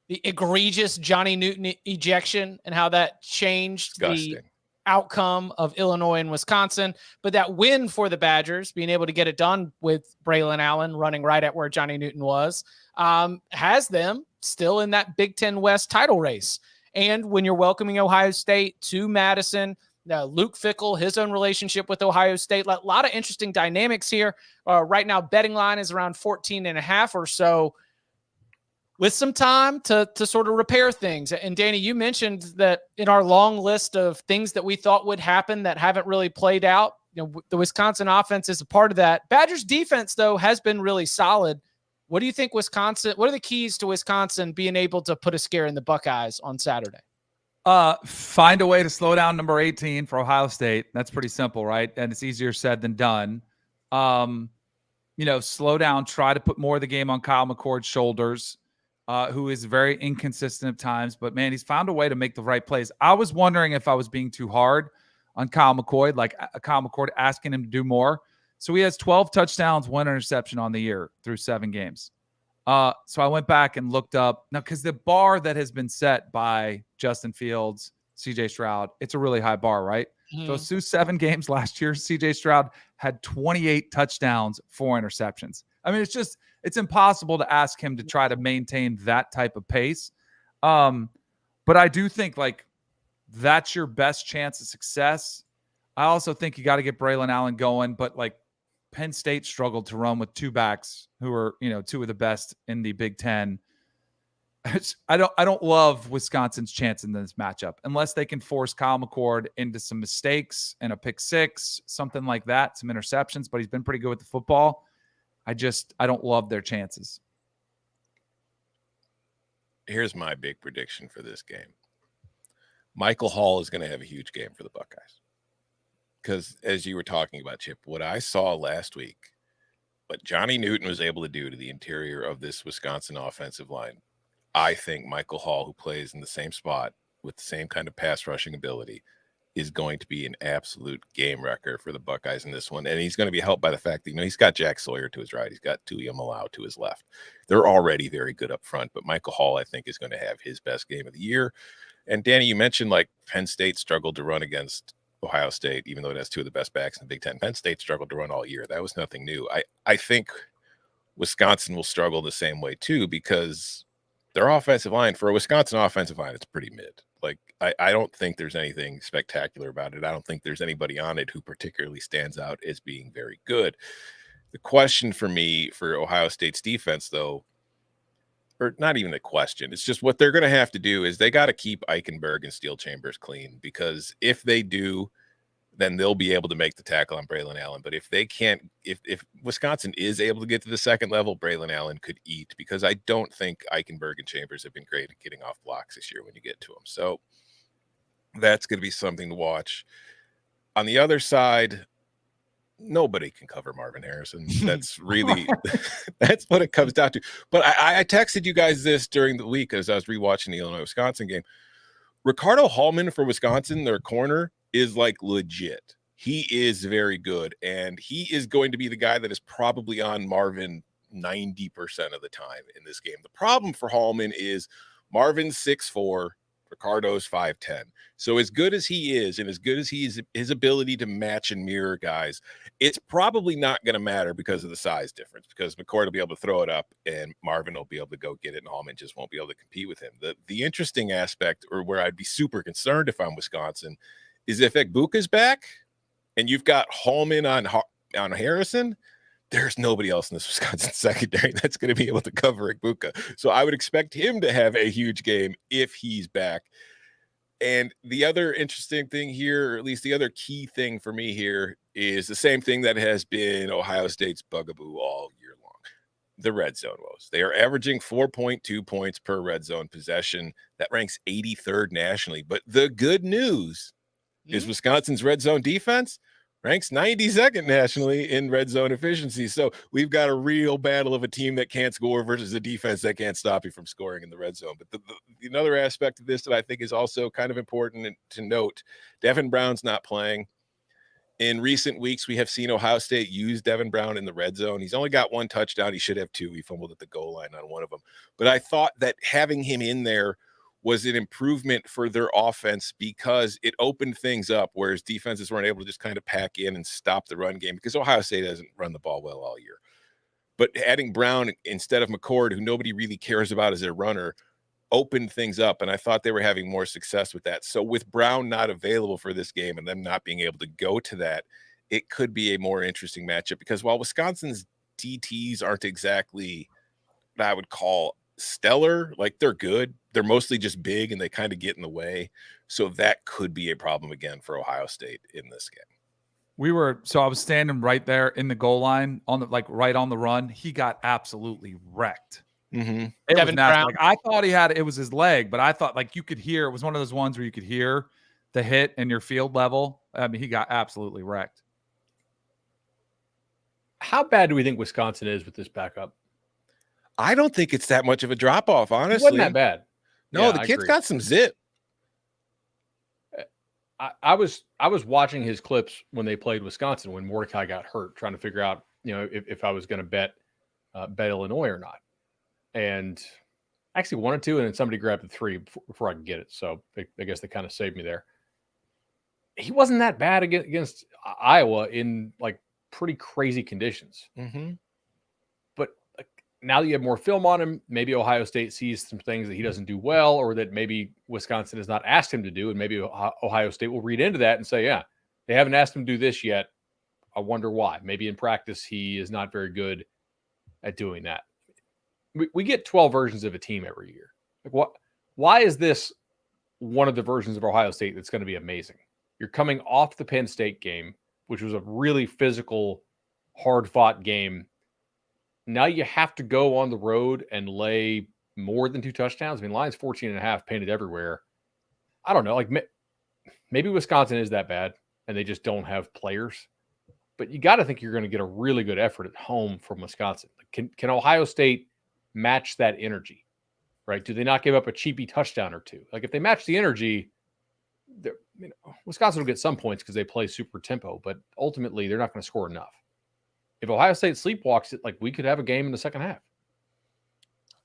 the egregious Johnny Newton ejection and how that changed the outcome of Illinois and Wisconsin. But that win for the Badgers, being able to get it done with Braylon Allen running right at where Johnny Newton was, has them still in that Big Ten West title race. And when you're welcoming Ohio State to Madison, Luke Fickell, his own relationship with Ohio State, a lot of interesting dynamics here. Right now, betting line is around 14.5 or so, with some time to sort of repair things. And Danny, you mentioned that in our long list of things that we thought would happen that haven't really played out, the Wisconsin offense is a part of that. Badgers defense, though, has been really solid. What do you think what are the keys to Wisconsin being able to put a scare in the Buckeyes on Saturday? Find a way to slow down number 18 for Ohio State. That's pretty simple, right? And it's easier said than done. Slow down, try to put more of the game on Kyle McCord's shoulders. Who is very inconsistent at times, but man, he's found a way to make the right plays. I was wondering if I was being too hard on Kyle McCord, like Kyle McCord asking him to do more. So he has 12 touchdowns, 1 interception on the year through 7 games. So I went back and looked up now because the bar that has been set by Justin Fields, CJ Stroud, it's a really high bar, right? Mm-hmm. So through 7 games last year, CJ Stroud had 28 touchdowns, 4 interceptions. I mean, it's impossible to ask him to try to maintain that type of pace. But I do think that's your best chance of success. I also think you got to get Braylon Allen going, but Penn State struggled to run with 2 backs who are, 2 of the best in the Big Ten. I don't love Wisconsin's chance in this matchup unless they can force Kyle McCord into some mistakes and a pick six, something like that, some interceptions, but he's been pretty good with the football. I don't love their chances. Here's my big prediction for this game. Michael Hall is going to have a huge game for the Buckeyes. Because as you were talking about, Chip, what I saw last week, what Johnny Newton was able to do to the interior of this Wisconsin offensive line, I think Michael Hall, who plays in the same spot with the same kind of pass rushing ability, is going to be an absolute game wrecker for the Buckeyes in this one. And he's going to be helped by the fact that, he's got Jack Sawyer to his right. He's got Tuia Malau to his left. They're already very good up front, but Michael Hall, I think, is going to have his best game of the year. And Danny, you mentioned like Penn State struggled to run against Ohio State, even though it has two of the best backs in the Big Ten. Penn State struggled to run all year. That was nothing new. I think Wisconsin will struggle the same way too, because their offensive line, for a Wisconsin offensive line, it's pretty mid. Like, I don't think there's anything spectacular about it. I don't think there's anybody on it who particularly stands out as being very good. The question for me for Ohio State's defense, though, or not even a question, it's just what they're going to have to do is they got to keep Eichenberg and Steel Chambers clean, because if they do, then they'll be able to make the tackle on Braylon Allen. But if they can't, if Wisconsin is able to get to the second level, Braylon Allen could eat, because I don't think Eichenberg and Chambers have been great at getting off blocks this year when you get to them. So that's going to be something to watch. On the other side, nobody can cover Marvin Harrison. That's really, that's what it comes down to. But I texted you guys this during the week as I was rewatching the Illinois-Wisconsin game. Ricardo Hallman for Wisconsin, their corner, is like legit. He is very good, and he is going to be the guy that is probably on Marvin 90% of the time in this game. The problem for Hallman is Marvin's 6'4", Ricardo's 5'10". So as good as he is, and as good as his ability to match and mirror guys, it's probably not going to matter because of the size difference, because McCord will be able to throw it up and Marvin will be able to go get it, and Hallman just won't be able to compete with him. The interesting aspect, or where I'd be super concerned if I'm Wisconsin, is if Egbuka's back and you've got Hallman on Harrison, there's nobody else in this Wisconsin secondary that's going to be able to cover Egbuka. So I would expect him to have a huge game if he's back. And the other interesting thing here, or at least the other key thing for me here, is the same thing that has been Ohio State's bugaboo all year long: the red zone woes. They are averaging 4.2 points per red zone possession. That ranks 83rd nationally. But the good news is Wisconsin's red zone defense ranks 92nd nationally in red zone efficiency. So we've got a real battle of a team that can't score versus a defense that can't stop you from scoring in the red zone. But another aspect of this that I think is also kind of important to note, Devin Brown's not playing. In recent weeks, we have seen Ohio State use Devin Brown in the red zone. He's only got one touchdown. He should have two. He fumbled at the goal line on one of them. But I thought that having him in there was an improvement for their offense, because it opened things up, whereas defenses weren't able to just kind of pack in and stop the run game, because Ohio State hasn't run the ball well all year. But adding Brown instead of McCord, who nobody really cares about as their runner, opened things up, and I thought they were having more success with that. So with Brown not available for this game and them not being able to go to that, it could be a more interesting matchup, because while Wisconsin's DTs aren't exactly what I would call stellar, like they're good, they're mostly just big and they kind of get in the way. So that could be a problem again for Ohio State in this game. I was standing right there in the goal line on the, like right on the run. He got absolutely wrecked. Devin Brown. Brown. I thought it was his leg, but I thought like you could hear, it was one of those ones where you could hear the hit in your field level. I mean, he got absolutely wrecked. How bad do we think Wisconsin is with this backup? I don't think it's that much of a drop off, honestly. It wasn't that bad. No, Yeah, the I kid's agree. got some zip. I was watching his clips when they played Wisconsin when Mordecai got hurt, trying to figure out, if I was going to bet Illinois or not. And I actually wanted to, and then somebody grabbed the 3 before I could get it. So I guess they kind of saved me there. He wasn't that bad against Iowa in like pretty crazy conditions. Mm-hmm. But now that you have more film on him, maybe Ohio State sees some things that he doesn't do well, or that maybe Wisconsin has not asked him to do. And maybe Ohio State will read into that and say, yeah, they haven't asked him to do this yet. I wonder why. Maybe in practice, he is not very good at doing that. We get 12 versions of a team every year. Like why is this one of the versions of Ohio State that's going to be amazing? You're coming off the Penn State game, which was a really physical, hard-fought game. Now you have to go on the road and lay more than 2 touchdowns. I mean, Lions 14.5 painted everywhere. I don't know. Like maybe Wisconsin is that bad and they just don't have players. But you got to think you're going to get a really good effort at home from Wisconsin. Can Ohio State match that energy, right? Do they not give up a cheapy touchdown or two? Like if they match the energy, Wisconsin will get some points because they play super tempo, but ultimately they're not going to score enough. If Ohio State sleepwalks it, like we could have a game in the second half.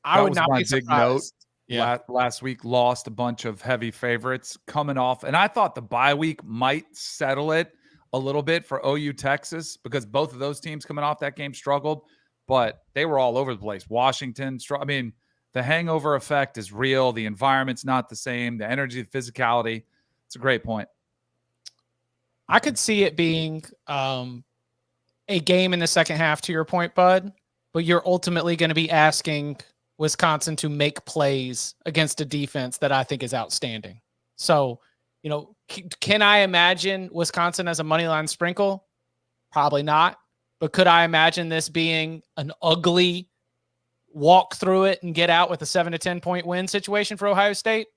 I would not be big note. surprised. Yeah. Last week lost a bunch of heavy favorites coming off, and I thought the bye week might settle it a little bit for OU Texas because both of those teams coming off that game struggled, but they were all over the place. Washington, I mean, the hangover effect is real. The environment's not the same. The energy, the physicality. It's a great point. I could see it being a game in the second half, to your point, Bud, but you're ultimately going to be asking Wisconsin to make plays against a defense that I think is outstanding. So, can I imagine Wisconsin as a money line sprinkle? Probably not. But could I imagine this being an ugly walk through it and get out with a 7 to 10 point win situation for Ohio State?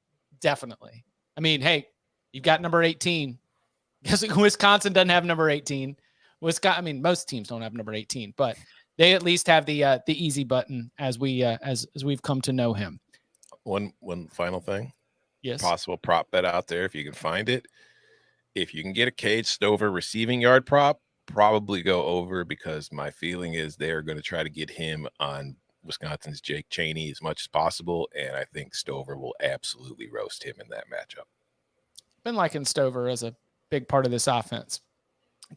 Definitely. I mean, hey, you've got number 18. Guess Wisconsin doesn't have number 18. Most teams don't have number 18, but they at least have the easy button as we've come to know him. One final thing. Yes. Possible prop bet out there if you can find it. If you can get a Cade Stover receiving yard prop, probably go over because my feeling is they are going to try to get him on Wisconsin's Jake Chaney as much as possible, and I think Stover will absolutely roast him in that matchup. Been liking Stover as a big part of this offense.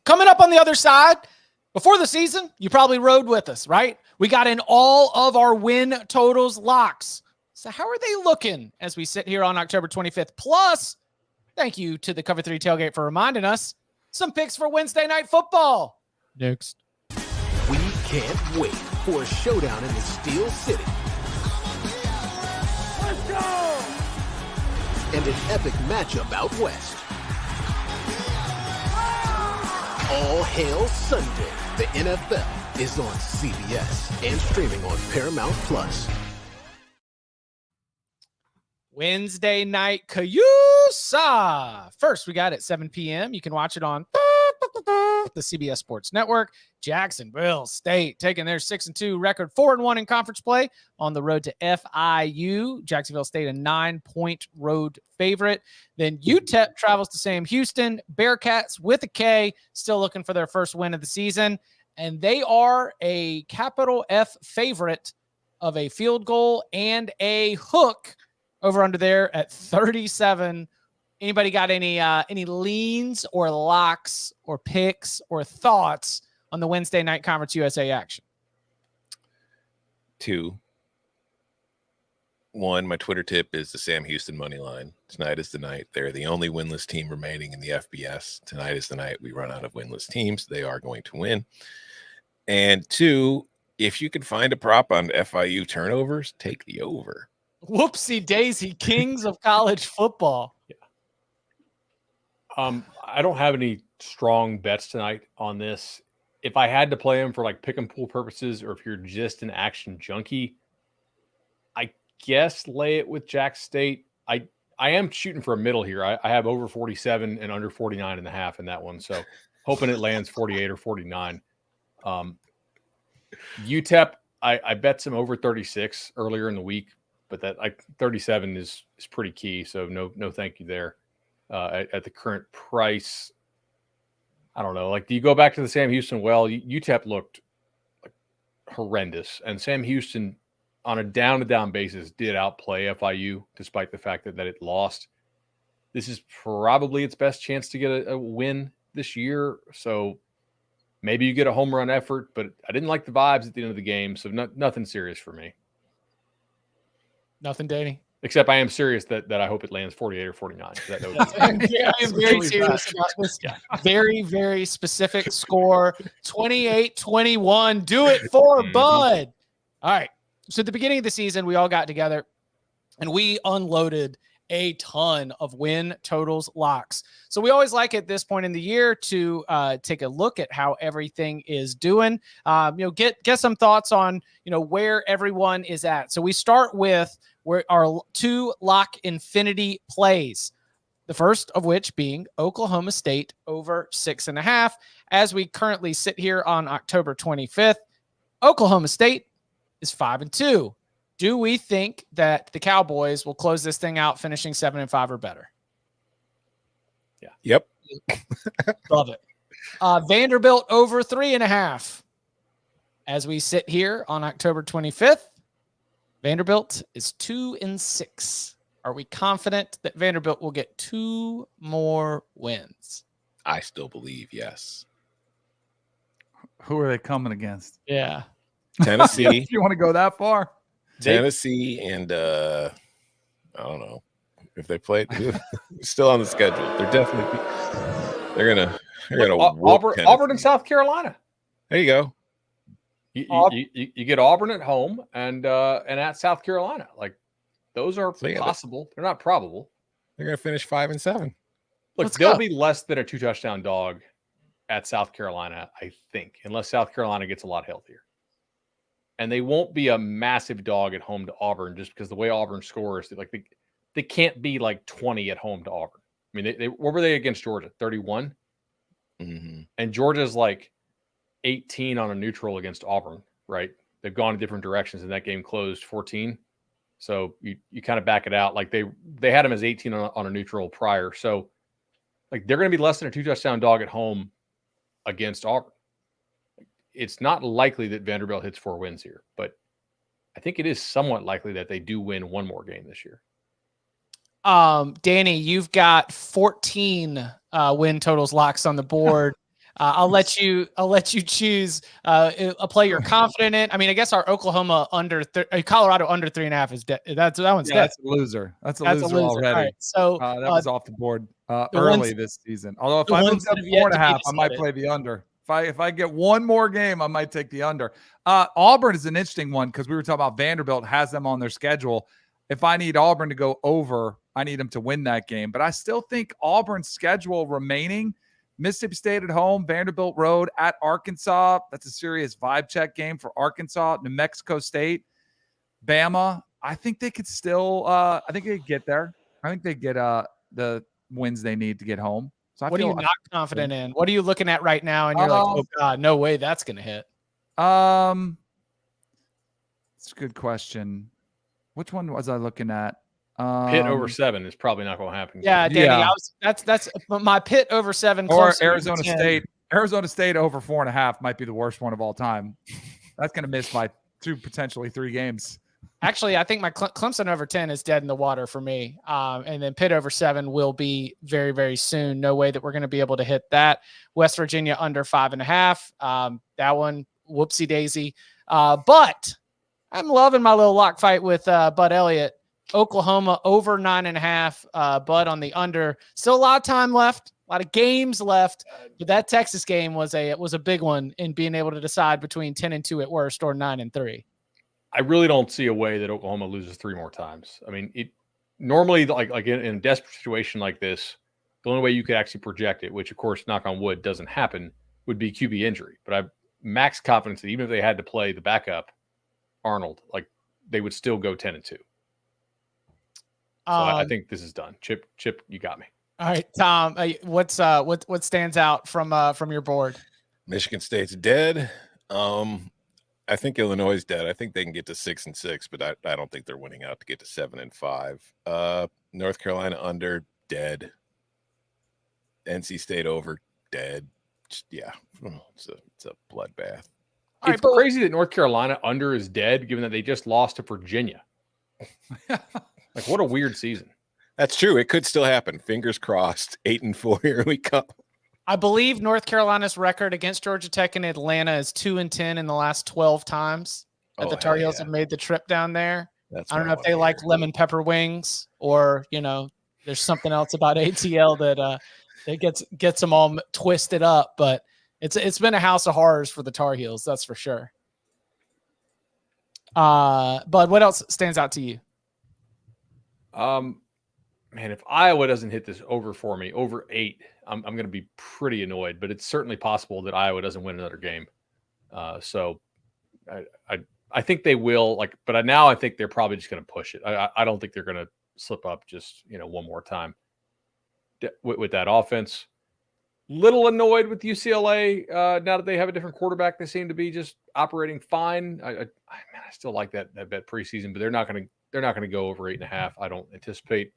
Coming up on the other side, before the season, you probably rode with us, right? We got in all of our win totals locks. So how are they looking as we sit here on October 25th? Plus, thank you to the Cover 3 Tailgate for reminding us some picks for Wednesday Night Football. Next. We can't wait for a showdown in the Steel City. Let's go! And an epic matchup out west. All hail Sunday. The NFL is on CBS and streaming on Paramount Plus. Wednesday night Cayusa. First, we got it at 7 p.m. You can watch it on the CBS Sports Network. Jacksonville State taking their 6-2 record, 4-1 in conference play on the road to FIU. Jacksonville State, a 9-point road favorite. Then UTEP travels to Sam Houston. Bearcats with a K, still looking for their first win of the season. And they are a capital F favorite of a field goal and a hook over under there at 37. Anybody got any leans or locks or picks or thoughts on the Wednesday night Conference USA action? 2. 1, my Twitter tip is the Sam Houston money line. Tonight is the night. They're the only winless team remaining in the FBS. Tonight is the night we run out of winless teams. They are going to win. And 2, if you can find a prop on FIU turnovers, take the over. Whoopsie daisy, kings of college football. Yeah. I don't have any strong bets tonight on this. If I had to play them for like pick and pool purposes, or if you're just an action junkie, I guess lay it with Jack State. I am shooting for a middle here. I have over 47 and under 49.5 in that one. So hoping it lands 48 or 49. UTEP, I bet some over 36 earlier in the week, but that 37 is pretty key. So no thank you there. At the current price, I don't know. Like, do you go back to the Sam Houston? Well, UTEP looked like horrendous, and Sam Houston, on a down-to-down basis, did outplay FIU despite the fact that it lost. This is probably its best chance to get a win this year. So maybe you get a home run effort, but I didn't like the vibes at the end of the game. So nothing serious for me. Nothing, Danny. Except I am serious that I hope it lands 48 or 49. I am very serious about this. Yeah. Very, very specific score. 28-21. Do it for Bud. All right. So at the beginning of the season, we all got together and we unloaded a ton of win totals locks. So we always like at this point in the year to take a look at how everything is doing. Get some thoughts on where everyone is at. So we start with where our 2 lock infinity plays. The first of which being Oklahoma State over 6.5. As we currently sit here on October 25th, Oklahoma State is 5-2. Do we think that the Cowboys will close this thing out finishing 7-5 or better? Yeah. Yep. Love it. Vanderbilt over 3.5. As we sit here on October 25th, Vanderbilt is 2-6. Are we confident that Vanderbilt will get 2 more wins? I still believe yes. Who are they coming against? Yeah. Tennessee. If you want to go that far. Tennessee and I don't know if they played still on the schedule. They're gonna Auburn and South Carolina. There you go. You get Auburn at home and at South Carolina. Like those are possible. They're not probable. They're gonna finish 5-7. Look, they'll be less than a 2-touchdown dog at South Carolina, I think, unless South Carolina gets a lot healthier. And they won't be a massive dog at home to Auburn just because the way Auburn scores, they can't be like 20 at home to Auburn. I mean, what were they against Georgia? 31? Mm-hmm. And Georgia's like 18 on a neutral against Auburn, right? They've gone in different directions, and that game closed 14. So you kind of back it out. Like they had them as 18 on a neutral prior. So like they're going to be less than a 2-touchdown dog at home against Auburn. It's not likely that Vanderbilt hits 4 wins here, but I think it is somewhat likely that they do win 1 more game this year. Danny, you've got 14 win totals locks on the board. I'll let you choose a play you're confident in. I mean, I guess our Oklahoma Colorado under 3.5 is dead. That one's dead. That's a loser. That's a loser already. Right. So that was off the board early this season. Although if I moved up 4.5, I might play the under. If I get 1 more game, I might take the under. Auburn is an interesting one because we were talking about Vanderbilt has them on their schedule. If I need Auburn to go over, I need them to win that game. But I still think Auburn's schedule remaining, Mississippi State at home, Vanderbilt Road at Arkansas. That's a serious vibe check game for Arkansas. New Mexico State, Bama. I think they could still I think they get there. I think they get the wins they need to get home. So what are you not confident in? What are you looking at right now? And you're like, oh God, no way that's going to hit. It's a good question. Which one was I looking at? Pitt over 7 is probably not going to happen. Yeah, Danny, that's my Pitt over 7. Or Arizona State. Arizona State over 4.5 might be the worst one of all time. That's going to miss by 2, potentially 3 games. Actually, I think my Clemson over 10 is dead in the water for me. And then Pitt over 7 will be very, very soon. No way that we're going to be able to hit that. West Virginia under 5.5. That one, whoopsie daisy. But I'm loving my little lock fight with Bud Elliott. Oklahoma over 9.5. Bud on the under. Still a lot of time left. A lot of games left. But that Texas game was a big one in being able to decide between 10-2 at worst or 9-3. I really don't see a way that Oklahoma loses 3 more times. I mean, it normally like in a desperate situation like this, the only way you could actually project it, which of course, knock on wood, doesn't happen, would be QB injury. But I've max confidence that even if they had to play the backup Arnold, like they would still go 10-2. So I think this is done. Chip, you got me. All right, Tom. What stands out from your board? Michigan State's dead. I think Illinois is dead. I think they can get to 6-6, but I don't think they're winning out to get to 7-5. North Carolina under, dead. NC State over, dead. Yeah, it's a bloodbath. It's crazy that North Carolina under is dead, given that they just lost to Virginia. Like, what a weird season. That's true. It could still happen. Fingers crossed. 8-4. Here we come. I believe North Carolina's record against Georgia Tech and Atlanta is 2-10 in the last 12 times that the Tar Heels have made the trip down there. I don't know if they like lemon pepper wings or, there's something else about ATL that gets them all twisted up, but it's been a house of horrors for the Tar Heels. That's for sure. But what else stands out to you? Man, if Iowa doesn't hit this over for me, over 8, I'm going to be pretty annoyed. But it's certainly possible that Iowa doesn't win another game. So I think they will. But now I think they're probably just going to push it. I don't think they're going to slip up just one more time with that offense. Little annoyed with UCLA now that they have a different quarterback. They seem to be just operating fine. I still like that bet preseason, but they're not going to go over 8.5. I don't anticipate.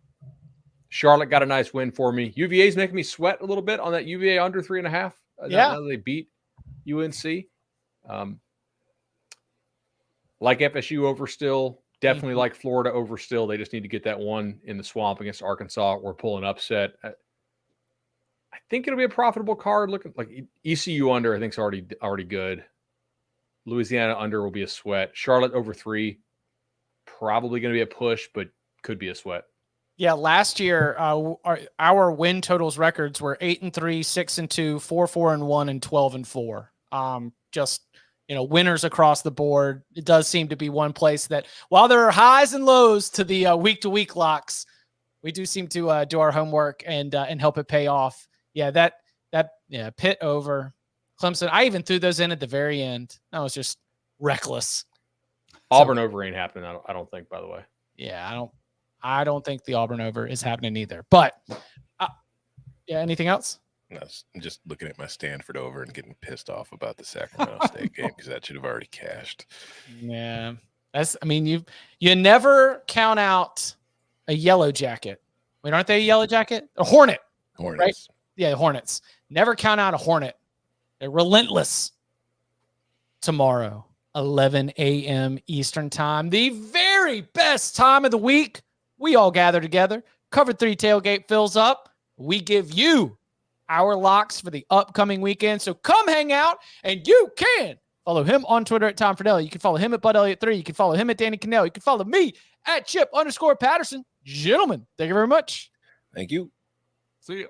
Charlotte got a nice win for me. UVA's making me sweat a little bit on that UVA under 3.5. Now that they beat UNC. Like FSU over still. Definitely like Florida over still. They just need to get that one in the swamp against Arkansas. We're pulling upset. I think it'll be a profitable card. Looking like ECU under, I think is already good. Louisiana under will be a sweat. Charlotte over 3, probably going to be a push, but could be a sweat. Yeah, last year our win totals records were 8-3, 6-2, 4-4-1, and 12-4. Just winners across the board. It does seem to be one place that, while there are highs and lows to the week-to-week locks, we do seem to do our homework and help it pay off. Yeah, Pitt over Clemson. I even threw those in at the very end. That was just reckless. Auburn over ain't happening. I don't think. By the way. Yeah, I don't think the Auburn over is happening either. But anything else? No, I'm just looking at my Stanford over and getting pissed off about the Sacramento State game because that should have already cashed. Yeah, you never count out a yellow jacket. Wait, aren't they a yellow jacket? A Hornet. Hornets. Right? Yeah, Hornets. Never count out a Hornet. They're relentless. Tomorrow, 11 a.m. Eastern time, the very best time of the week. We all gather together. Cover 3 tailgate fills up. We give you our locks for the upcoming weekend. So come hang out, and you can follow him on Twitter at Tom Fornelli. You can follow him at Bud Elliott 3. You can follow him at Danny Cannell. You can follow me at Chip_Patterson. Gentlemen, thank you very much. Thank you. See you.